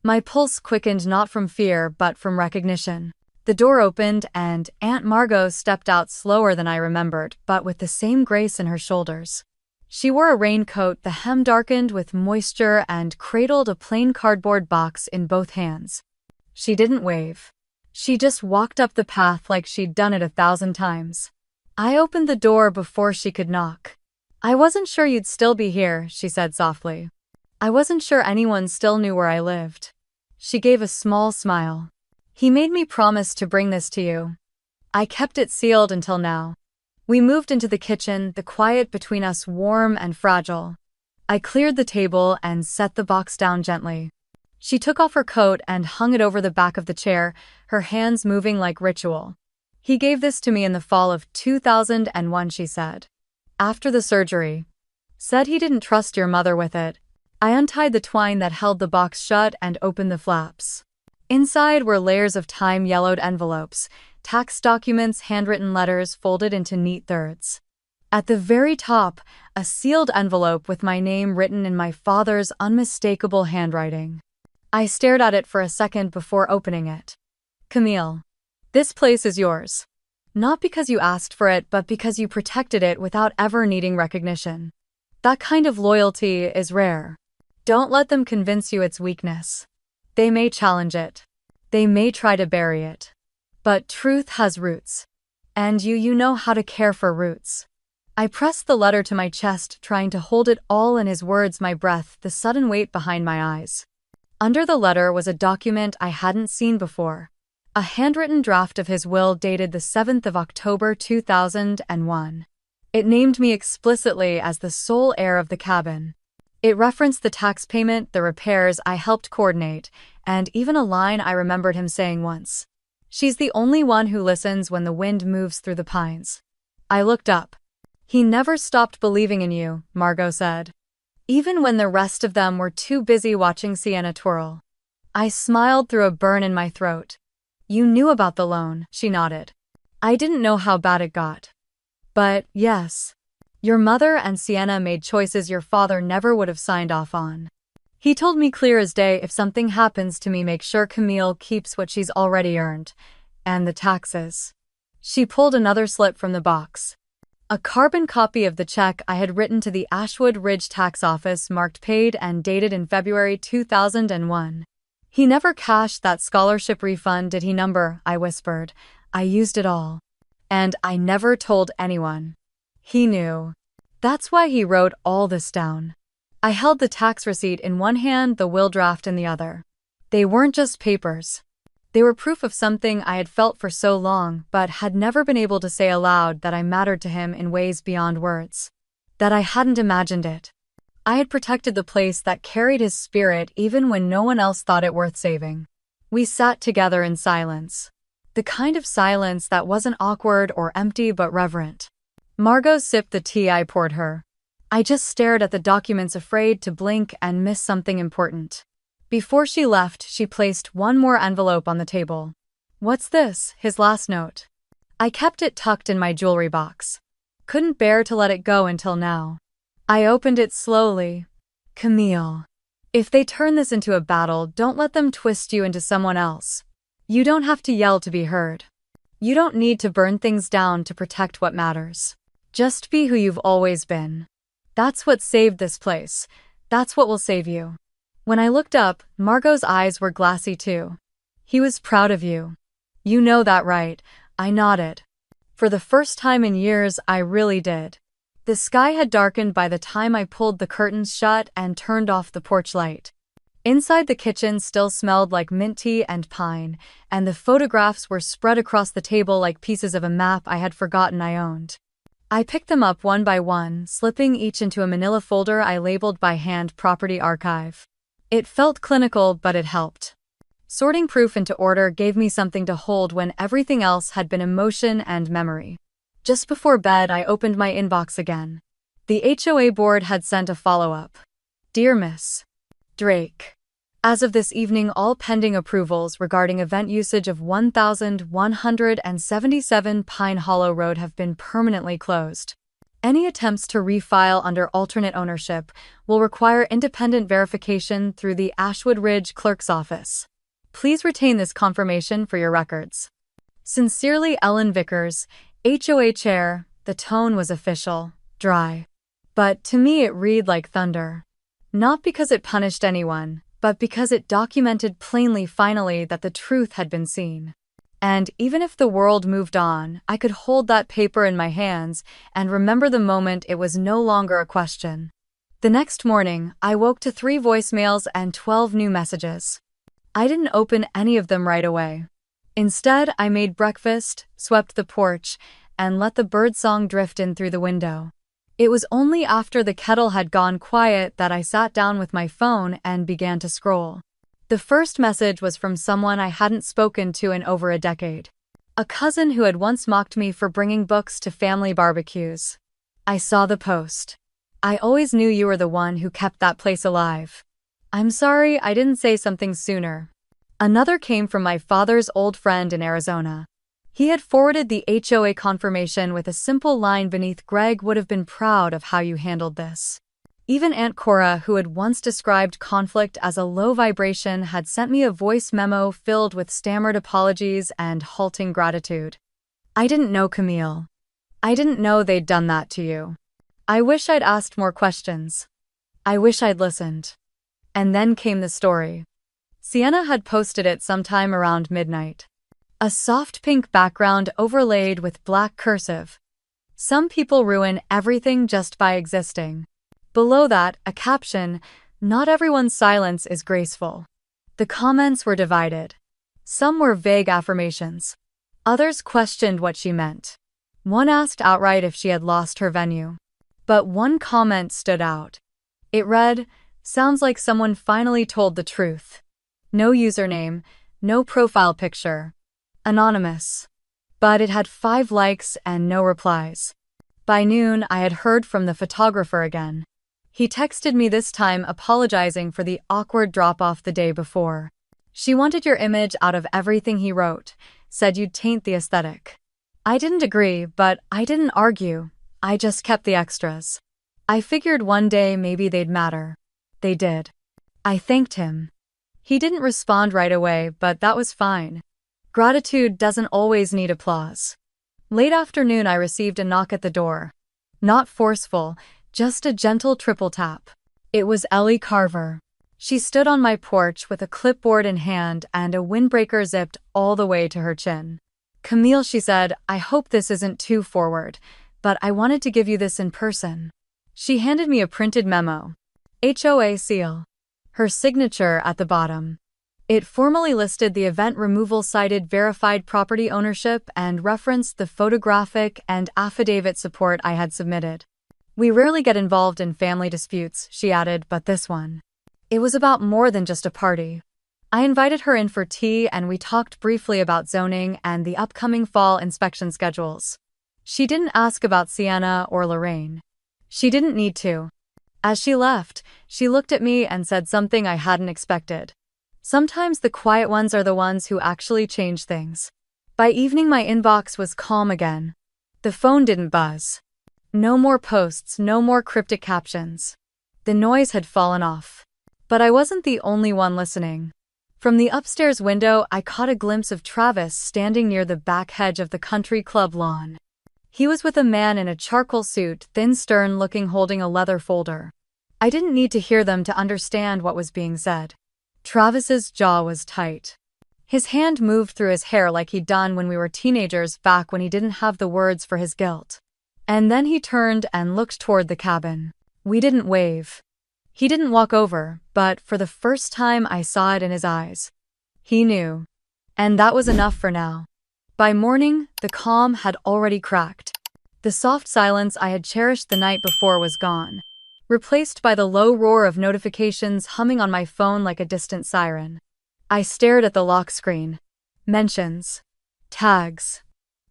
My pulse quickened, not from fear but from recognition. The door opened and Aunt Margot stepped out, slower than I remembered, but with the same grace in her shoulders. She wore a raincoat, the hem darkened with moisture, and cradled a plain cardboard box in both hands. She didn't wave. She just walked up the path like she'd done it 1,000 times. I opened the door before she could knock. I wasn't sure you'd still be here, she said softly. I wasn't sure anyone still knew where I lived. She gave a small smile. He made me promise to bring this to you. I kept it sealed until now. We moved into the kitchen, the quiet between us warm and fragile. I cleared the table and set the box down gently. She took off her coat and hung it over the back of the chair, her hands moving like ritual. He gave this to me in the fall of 2001, she said. After the surgery. Said he didn't trust your mother with it. I untied the twine that held the box shut and opened the flaps. Inside were layers of time-yellowed envelopes, tax documents, handwritten letters folded into neat thirds. At the very top, a sealed envelope with my name written in my father's unmistakable handwriting. I stared at it for a second before opening it. Camille. This place is yours. Not because you asked for it, but because you protected it without ever needing recognition. That kind of loyalty is rare. Don't let them convince you it's weakness. They may challenge it. They may try to bury it. But truth has roots. And you know how to care for roots. I pressed the letter to my chest, trying to hold it all in, his words, my breath, the sudden weight behind my eyes. Under the letter was a document I hadn't seen before. A handwritten draft of his will dated the 7th of October 2001. It named me explicitly as the sole heir of the cabin. It referenced the tax payment, the repairs I helped coordinate, and even a line I remembered him saying once. She's the only one who listens when the wind moves through the pines. I looked up. He never stopped believing in you, Margot said. Even when the rest of them were too busy watching Sienna twirl. I smiled through a burn in my throat. You knew about the loan, she nodded. I didn't know how bad it got. But, yes. Your mother and Sienna made choices your father never would have signed off on. He told me clear as day, if something happens to me, make sure Camille keeps what she's already earned. And the taxes. She pulled another slip from the box. A carbon copy of the check I had written to the Ashwood Ridge tax office, marked paid and dated in February 2001. He never cashed that scholarship refund, did he? Number, I whispered. I used it all. And I never told anyone. He knew. That's why he wrote all this down. I held the tax receipt in one hand, the will draft in the other. They weren't just papers. They were proof of something I had felt for so long, but had never been able to say aloud, that I mattered to him in ways beyond words. That I hadn't imagined it. I had protected the place that carried his spirit even when no one else thought it worth saving. We sat together in silence. The kind of silence that wasn't awkward or empty but reverent. Margot sipped the tea I poured her. I just stared at the documents, afraid to blink and miss something important. Before she left, she placed one more envelope on the table. What's this? His last note. I kept it tucked in my jewelry box. Couldn't bear to let it go until now. I opened it slowly. Camille. If they turn this into a battle, don't let them twist you into someone else. You don't have to yell to be heard. You don't need to burn things down to protect what matters. Just be who you've always been. That's what saved this place. That's what will save you. When I looked up, Margot's eyes were glassy too. He was proud of you. You know that, right? I nodded. For the first time in years, I really did. The sky had darkened by the time I pulled the curtains shut and turned off the porch light. Inside, the kitchen still smelled like mint tea and pine, and the photographs were spread across the table like pieces of a map I had forgotten I owned. I picked them up one by one, slipping each into a manila folder I labeled by hand Property Archive. It felt clinical, but it helped. Sorting proof into order gave me something to hold when everything else had been emotion and memory. Just before bed, I opened my inbox again. The HOA board had sent a follow-up. Dear Miss Drake, as of this evening, all pending approvals regarding event usage of 1177 Pine Hollow Road have been permanently closed. Any attempts to refile under alternate ownership will require independent verification through the Ashwood Ridge Clerk's Office. Please retain this confirmation for your records. Sincerely, Ellen Vickers, HOA Chair. The tone was official, dry. But to me it read like thunder. Not because it punished anyone, but because it documented plainly finally that the truth had been seen. And even if the world moved on, I could hold that paper in my hands and remember the moment it was no longer a question. The next morning, I woke to 3 voicemails and 12 new messages. I didn't open any of them right away. Instead, I made breakfast, swept the porch, and let the birdsong drift in through the window. It was only after the kettle had gone quiet that I sat down with my phone and began to scroll. The first message was from someone I hadn't spoken to in over a decade. A cousin who had once mocked me for bringing books to family barbecues. I saw the post. I always knew you were the one who kept that place alive. I'm sorry I didn't say something sooner. Another came from my father's old friend in Arizona. He had forwarded the HOA confirmation with a simple line beneath: Greg would have been proud of how you handled this. Even Aunt Cora, who had once described conflict as a low vibration, had sent me a voice memo filled with stammered apologies and halting gratitude. I didn't know, Camille. I didn't know they'd done that to you. I wish I'd asked more questions. I wish I'd listened. And then came the story. Sienna had posted it sometime around midnight. A soft pink background overlaid with black cursive. Some people ruin everything just by existing. Below that, a caption: not everyone's silence is graceful. The comments were divided. Some were vague affirmations. Others questioned what she meant. One asked outright if she had lost her venue. But one comment stood out. It read, "Sounds like someone finally told the truth. No username, no profile picture. Anonymous." But it had 5 likes and no replies. By noon, I had heard from the photographer again. He texted me this time apologizing for the awkward drop-off the day before. She wanted your image out of everything he wrote, said you'd taint the aesthetic. I didn't agree, but I didn't argue. I just kept the extras. I figured one day maybe they'd matter. They did. I thanked him. He didn't respond right away, but that was fine. Gratitude doesn't always need applause. Late afternoon, I received a knock at the door. Not forceful, just a gentle triple tap. It was Ellie Carver. She stood on my porch with a clipboard in hand and a windbreaker zipped all the way to her chin. "Camille," she said, "I hope this isn't too forward, but I wanted to give you this in person." She handed me a printed memo. HOA seal. Her signature at the bottom. It formally listed the event removal, cited verified property ownership, and referenced the photographic and affidavit support I had submitted. "We rarely get involved in family disputes," she added, "but this one. It was about more than just a party." I invited her in for tea and we talked briefly about zoning and the upcoming fall inspection schedules. She didn't ask about Sienna or Lorraine. She didn't need to. As she left, she looked at me and said something I hadn't expected. Sometimes the quiet ones are the ones who actually change things. By evening, my inbox was calm again. The phone didn't buzz. No more posts, no more cryptic captions. The noise had fallen off. But I wasn't the only one listening. From the upstairs window, I caught a glimpse of Travis standing near the back hedge of the country club lawn. He was with a man in a charcoal suit, thin, stern-looking, holding a leather folder. I didn't need to hear them to understand what was being said. Travis's jaw was tight. His hand moved through his hair like he'd done when we were teenagers back when he didn't have the words for his guilt. And then he turned and looked toward the cabin. We didn't wave. He didn't walk over, but for the first time I saw it in his eyes. He knew. And that was enough for now. By morning, the calm had already cracked. The soft silence I had cherished the night before was gone, replaced by the low roar of notifications humming on my phone like a distant siren. I stared at the lock screen. Mentions. Tags.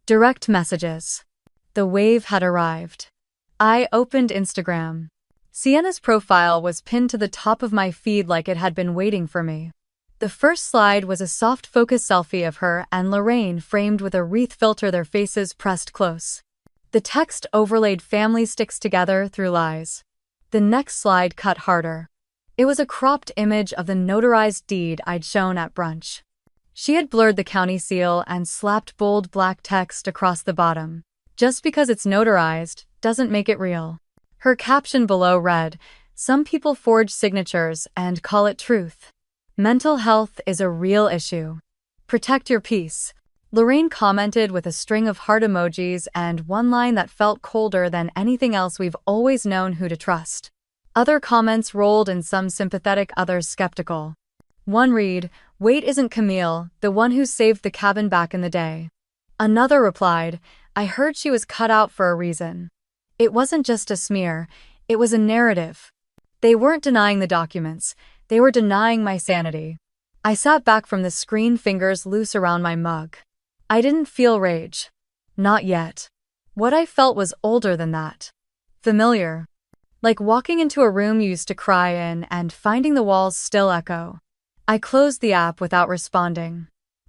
Direct messages. The wave had arrived. I opened Instagram. Sienna's profile was pinned to the top of my feed like it had been waiting for me. The first slide was a soft focus selfie of her and Lorraine framed with a wreath filter, their faces pressed close. The text overlaid family sticks together through lies. The next slide cut harder. It was a cropped image of the notarized deed I'd shown at brunch. She had blurred the county seal and slapped bold black text across the bottom. Just because it's notarized doesn't make it real. Her caption below read, "Some people forge signatures and call it truth. Mental health is a real issue. Protect your peace." Lorraine commented with a string of heart emojis and one line that felt colder than anything else we've always known who to trust. Other comments rolled in, some sympathetic, others skeptical. One read, "Wait, isn't Camille the one who saved the cabin back in the day?" Another replied, "I heard she was cut out for a reason." It wasn't just a smear, it was a narrative. They weren't denying the documents, they were denying my sanity. I sat back from the screen, fingers loose around my mug. I didn't feel rage. Not yet. What I felt was older than that. Familiar. Like walking into a room you used to cry in and finding the walls still echo. I closed the app without responding.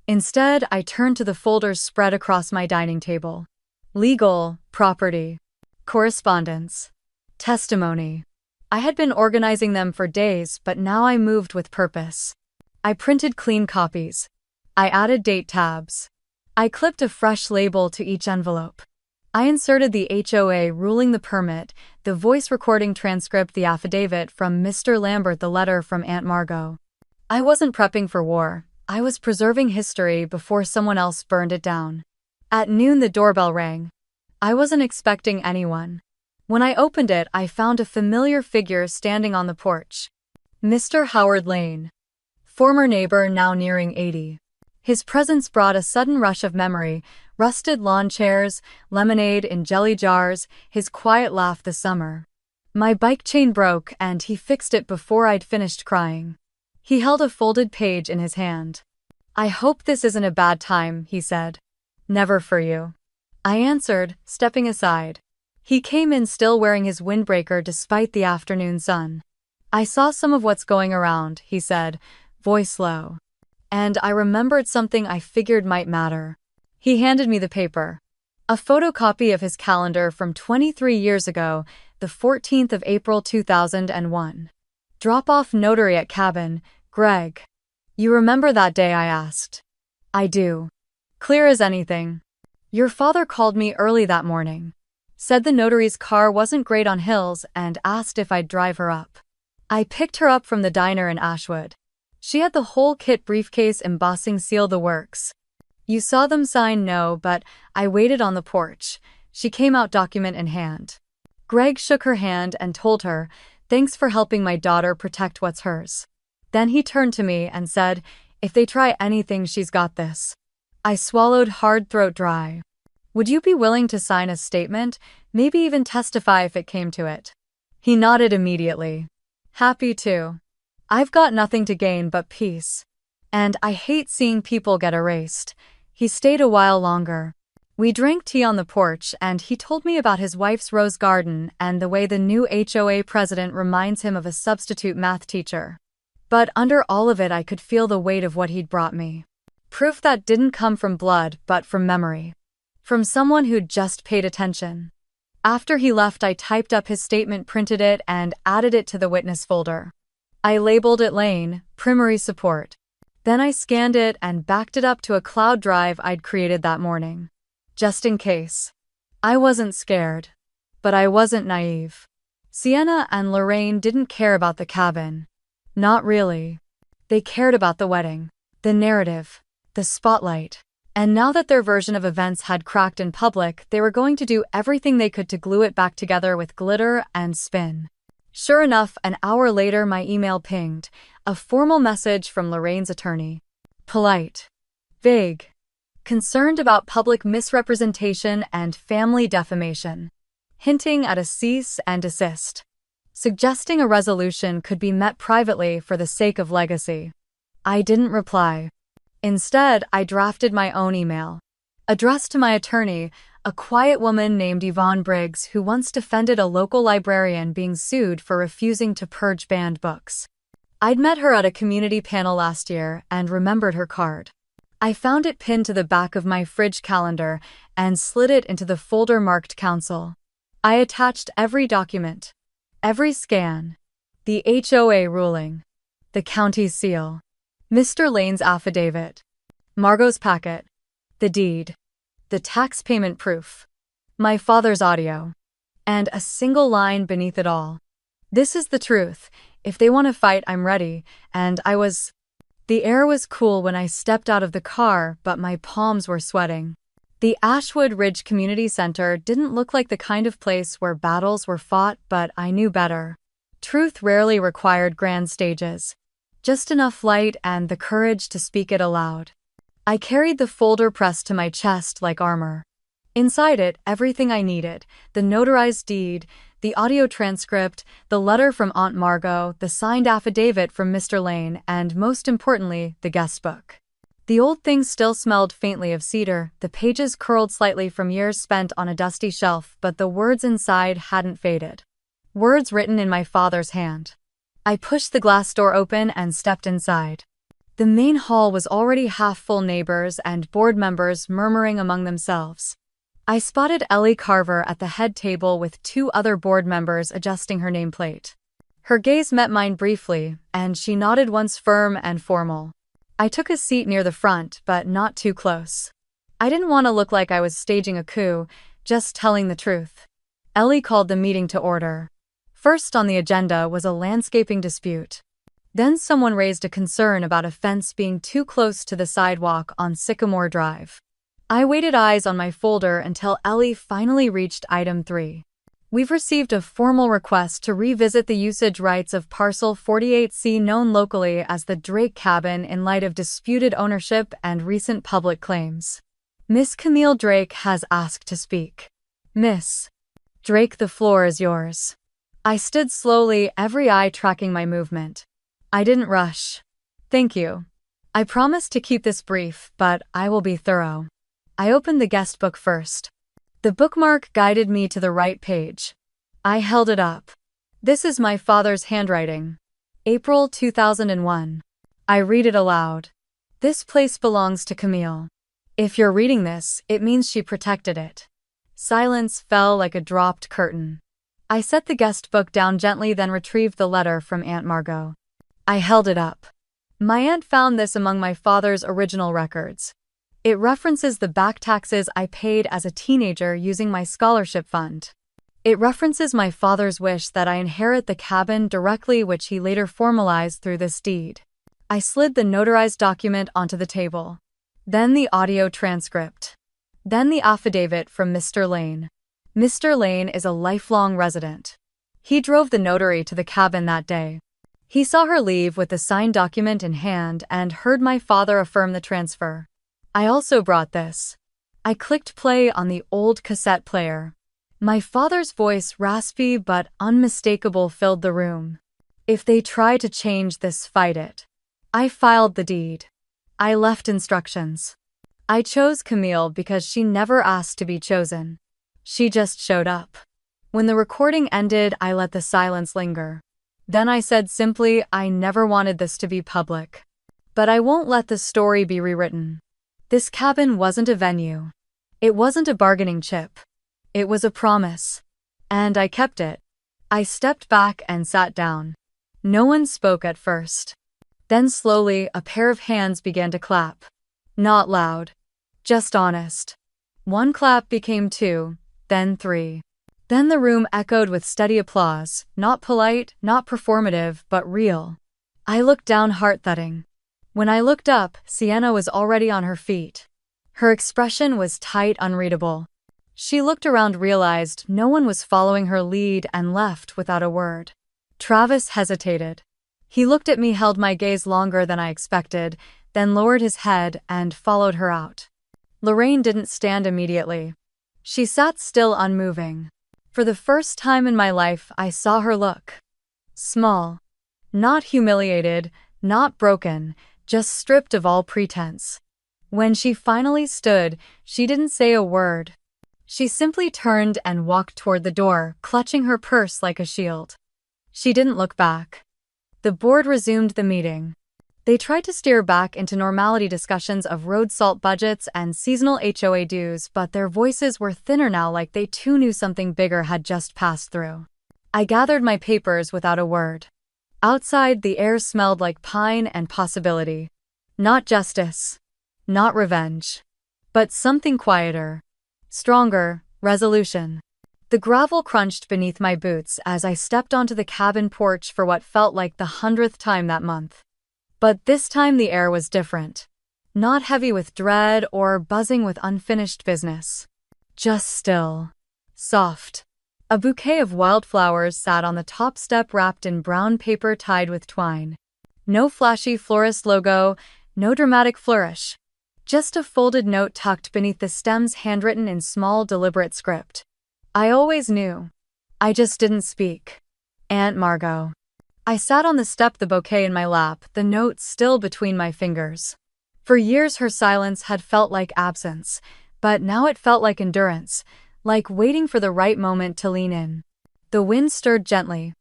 Instead, I turned to the folders spread across my dining table. Legal, property, correspondence, testimony. I had been organizing them for days, but now I moved with purpose. I printed clean copies. I added date tabs. I clipped a fresh label to each envelope. I inserted the HOA ruling, the permit, the voice recording transcript, the affidavit from Mr. Lambert, the letter from Aunt Margot. I wasn't prepping for war. I was preserving history before someone else burned it down. At noon, the doorbell rang. I wasn't expecting anyone. When I opened it, I found a familiar figure standing on the porch. Mr. Howard Lane. Former neighbor, now nearing 80. His presence brought a sudden rush of memory, rusted lawn chairs, lemonade in jelly jars, his quiet laugh this summer. My bike chain broke and he fixed it before I'd finished crying. He held a folded page in his hand. "I hope this isn't a bad time," he said. "Never for you," I answered, stepping aside. He came in still wearing his windbreaker despite the afternoon sun. "I saw some of what's going around," he said, voice low. "And I remembered something I figured might matter." He handed me the paper. A photocopy of his calendar from 23 years ago, the 14th of April 2001. "Drop-off notary at cabin, Greg." "You remember that day?" I asked. "I do. Clear as anything. Your father called me early that morning. Said the notary's car wasn't great on hills and asked if I'd drive her up. I picked her up from the diner in Ashwood. She had the whole kit, briefcase, embossing, seal, the works. You saw them sign no, but I waited on the porch. She came out, document in hand." Greg shook her hand and told her, "Thanks for helping my daughter protect what's hers." Then he turned to me and said, "If they try anything, she's got this." I swallowed hard, throat dry. "Would you be willing to sign a statement, maybe even testify if it came to it?" He nodded immediately. "Happy to. I've got nothing to gain but peace. And I hate seeing people get erased." He stayed a while longer. We drank tea on the porch and he told me about his wife's rose garden and the way the new HOA president reminds him of a substitute math teacher. But under all of it, I could feel the weight of what he'd brought me. Proof that didn't come from blood but from memory. From someone who'd just paid attention. After he left, I typed up his statement, printed it, and added it to the witness folder. I labeled it Lane, Primary Support. Then I scanned it and backed it up to a cloud drive I'd created that morning. Just in case. I wasn't scared. But I wasn't naive. Sienna and Lorraine didn't care about the cabin. Not really. They cared about the wedding, the narrative, the spotlight. And now that their version of events had cracked in public, they were going to do everything they could to glue it back together with glitter and spin. Sure enough, an hour later my email pinged, a formal message from Lorraine's attorney. Polite. Vague. Concerned about public misrepresentation and family defamation. Hinting at a cease and desist. Suggesting a resolution could be met privately for the sake of legacy. I didn't reply. Instead, I drafted my own email. Addressed to my attorney, a quiet woman named Yvonne Briggs who once defended a local librarian being sued for refusing to purge banned books. I'd met her at a community panel last year and remembered her card. I found it pinned to the back of my fridge calendar and slid it into the folder marked Council. I attached every document, every scan, the HOA ruling, the county seal, Mr. Lane's affidavit, Margot's packet, the deed, the tax payment proof, my father's audio, and a single line beneath it all. This is the truth. If they want to fight, I'm ready, and I was. The air was cool when I stepped out of the car, but my palms were sweating. The Ashwood Ridge Community Center didn't look like the kind of place where battles were fought, but I knew better. Truth rarely required grand stages. Just enough light and the courage to speak it aloud. I carried the folder pressed to my chest like armor. Inside it, everything I needed, the notarized deed, the audio transcript, the letter from Aunt Margot, the signed affidavit from Mr. Lane, and most importantly, the guest book. The old thing still smelled faintly of cedar, the pages curled slightly from years spent on a dusty shelf, but the words inside hadn't faded. Words written in my father's hand. I pushed the glass door open and stepped inside. The main hall was already half full, neighbors and board members murmuring among themselves. I spotted Ellie Carver at the head table with 2 other board members adjusting her nameplate. Her gaze met mine briefly, and she nodded once, firm and formal. I took a seat near the front, but not too close. I didn't want to look like I was staging a coup, just telling the truth. Ellie called the meeting to order. First on the agenda was a landscaping dispute. Then someone raised a concern about a fence being too close to the sidewalk on Sycamore Drive. I waited eyes on my folder until Ellie finally reached item 3. We've received a formal request to revisit the usage rights of parcel 48C, known locally as the Drake Cabin, in light of disputed ownership and recent public claims. Miss Camille Drake has asked to speak. Miss Drake, the floor is yours. I stood slowly, every eye tracking my movement. I didn't rush. Thank you. I promise to keep this brief, but I will be thorough. I opened the guest book first. The bookmark guided me to the right page. I held it up. This is my father's handwriting. April 2001. I read it aloud. This place belongs to Camille. If you're reading this, it means she protected it. Silence fell like a dropped curtain. I set the guest book down gently, then retrieved the letter from Aunt Margot. I held it up. My aunt found this among my father's original records. It references the back taxes I paid as a teenager using my scholarship fund. It references my father's wish that I inherit the cabin directly, which he later formalized through this deed. I slid the notarized document onto the table. Then the audio transcript. Then the affidavit from Mr. Lane. Mr. Lane is a lifelong resident. He drove the notary to the cabin that day. He saw her leave with the signed document in hand and heard my father affirm the transfer. I also brought this. I clicked play on the old cassette player. My father's voice, raspy but unmistakable, filled the room. If they try to change this, fight it. I filed the deed. I left instructions. I chose Camille because she never asked to be chosen. She just showed up. When the recording ended, I let the silence linger. Then I said simply, I never wanted this to be public. But I won't let the story be rewritten. This cabin wasn't a venue. It wasn't a bargaining chip. It was a promise. And I kept it. I stepped back and sat down. No one spoke at first. Then slowly, a pair of hands began to clap. Not loud. Just honest. One clap became 2, then 3. Then the room echoed with steady applause, not polite, not performative, but real. I looked down, heart thudding. When I looked up, Sienna was already on her feet. Her expression was tight, unreadable. She looked around, realized no one was following her lead, and left without a word. Travis hesitated. He looked at me, held my gaze longer than I expected, then lowered his head and followed her out. Lorraine didn't stand immediately. She sat still, unmoving. For the first time in my life, I saw her look small. Not humiliated, not broken, just stripped of all pretense. When she finally stood, she didn't say a word. She simply turned and walked toward the door, clutching her purse like a shield. She didn't look back. The board resumed the meeting. They tried to steer back into normality, discussions of road salt budgets and seasonal HOA dues, but their voices were thinner now, like they too knew something bigger had just passed through. I gathered my papers without a word. Outside, the air smelled like pine and possibility. Not justice. Not revenge. But something quieter. Stronger, resolution. The gravel crunched beneath my boots as I stepped onto the cabin porch for what felt like the 100th time that month. But this time the air was different. Not heavy with dread or buzzing with unfinished business. Just still. Soft. A bouquet of wildflowers sat on the top step, wrapped in brown paper tied with twine. No flashy florist logo, no dramatic flourish. Just a folded note tucked beneath the stems, handwritten in small, deliberate script. I always knew. I just didn't speak. Aunt Margot. I sat on the step, the bouquet in my lap, the note still between my fingers. For years her silence had felt like absence, but now it felt like endurance, like waiting for the right moment to lean in. The wind stirred gently.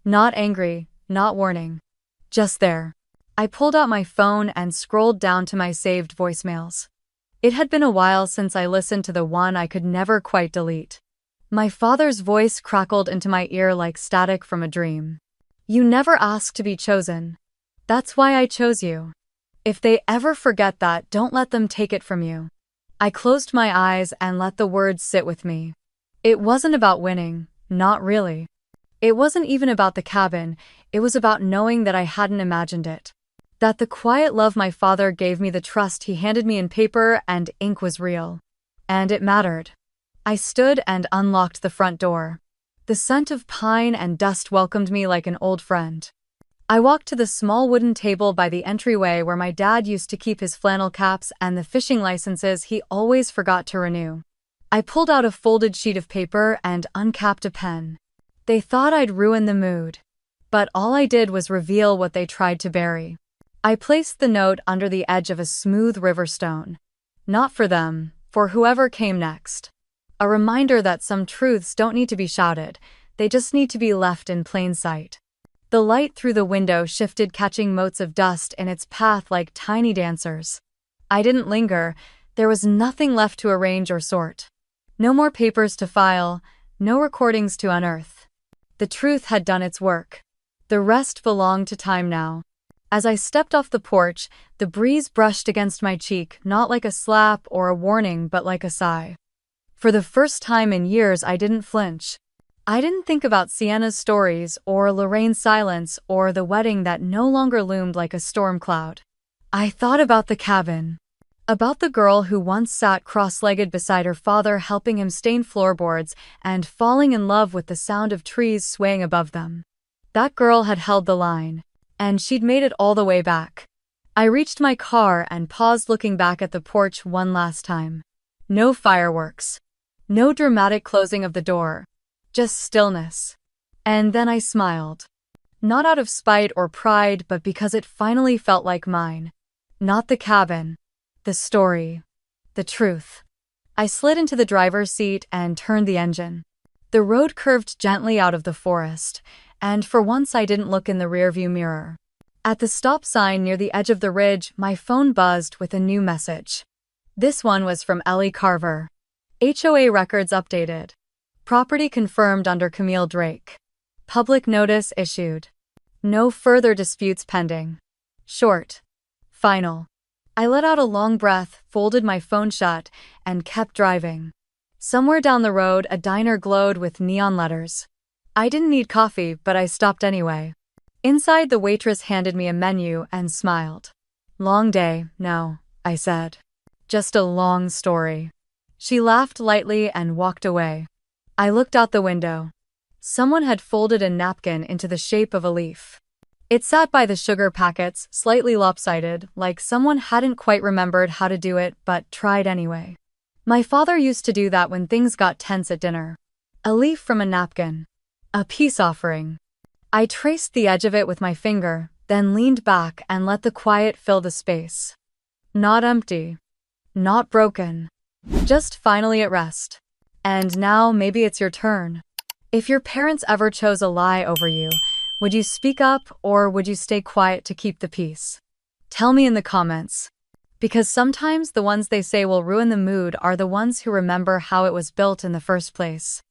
Not angry, not warning. Just there. I pulled out my phone and scrolled down to my saved voicemails. It had been a while since I listened to the one I could never quite delete. My father's voice crackled into my ear like static from a dream. You never asked to be chosen. That's why I chose you. If they ever forget that, don't let them take it from you. I closed my eyes and let the words sit with me. It wasn't about winning, not really. It wasn't even about the cabin, it was about knowing that I hadn't imagined it. That the quiet love my father gave me, the trust he handed me in paper and ink, was real. And it mattered. I stood and unlocked the front door. The scent of pine and dust welcomed me like an old friend. I walked to the small wooden table by the entryway where my dad used to keep his flannel caps and the fishing licenses he always forgot to renew. I pulled out a folded sheet of paper and uncapped a pen. They thought I'd ruin the mood. But all I did was reveal what they tried to bury. I placed the note under the edge of a smooth river stone. Not for them, for whoever came next. A reminder that some truths don't need to be shouted, they just need to be left in plain sight. The light through the window shifted, catching motes of dust in its path like tiny dancers. I didn't linger, there was nothing left to arrange or sort. No more papers to file, no recordings to unearth. The truth had done its work. The rest belonged to time now. As I stepped off the porch, the breeze brushed against my cheek, not like a slap or a warning, but like a sigh. For the first time in years, I didn't flinch. I didn't think about Sienna's stories, or Lorraine's silence, or the wedding that no longer loomed like a storm cloud. I thought about the cabin. About the girl who once sat cross-legged beside her father, helping him stain floorboards, and falling in love with the sound of trees swaying above them. That girl had held the line, and she'd made it all the way back. I reached my car and paused, looking back at the porch one last time. No fireworks. No dramatic closing of the door. Just stillness. And then I smiled. Not out of spite or pride, but because it finally felt like mine. Not the cabin. The story. The truth. I slid into the driver's seat and turned the engine. The road curved gently out of the forest, and for once I didn't look in the rearview mirror. At the stop sign near the edge of the ridge, my phone buzzed with a new message. This one was from Ellie Carver. HOA records updated. Property confirmed under Camille Drake. Public notice issued. No further disputes pending. Short. Final. I let out a long breath, folded my phone shut, and kept driving. Somewhere down the road, a diner glowed with neon letters. I didn't need coffee, but I stopped anyway. Inside, the waitress handed me a menu and smiled. Long day, no, I said. Just a long story. She laughed lightly and walked away. I looked out the window. Someone had folded a napkin into the shape of a leaf. It sat by the sugar packets, slightly lopsided, like someone hadn't quite remembered how to do it but tried anyway. My father used to do that when things got tense at dinner. A leaf from a napkin. A peace offering. I traced the edge of it with my finger, then leaned back and let the quiet fill the space. Not empty. Not broken. Just finally at rest. And now maybe it's your turn. If your parents ever chose a lie over you, would you speak up or would you stay quiet to keep the peace? Tell me in the comments. Because sometimes the ones they say will ruin the mood are the ones who remember how it was built in the first place.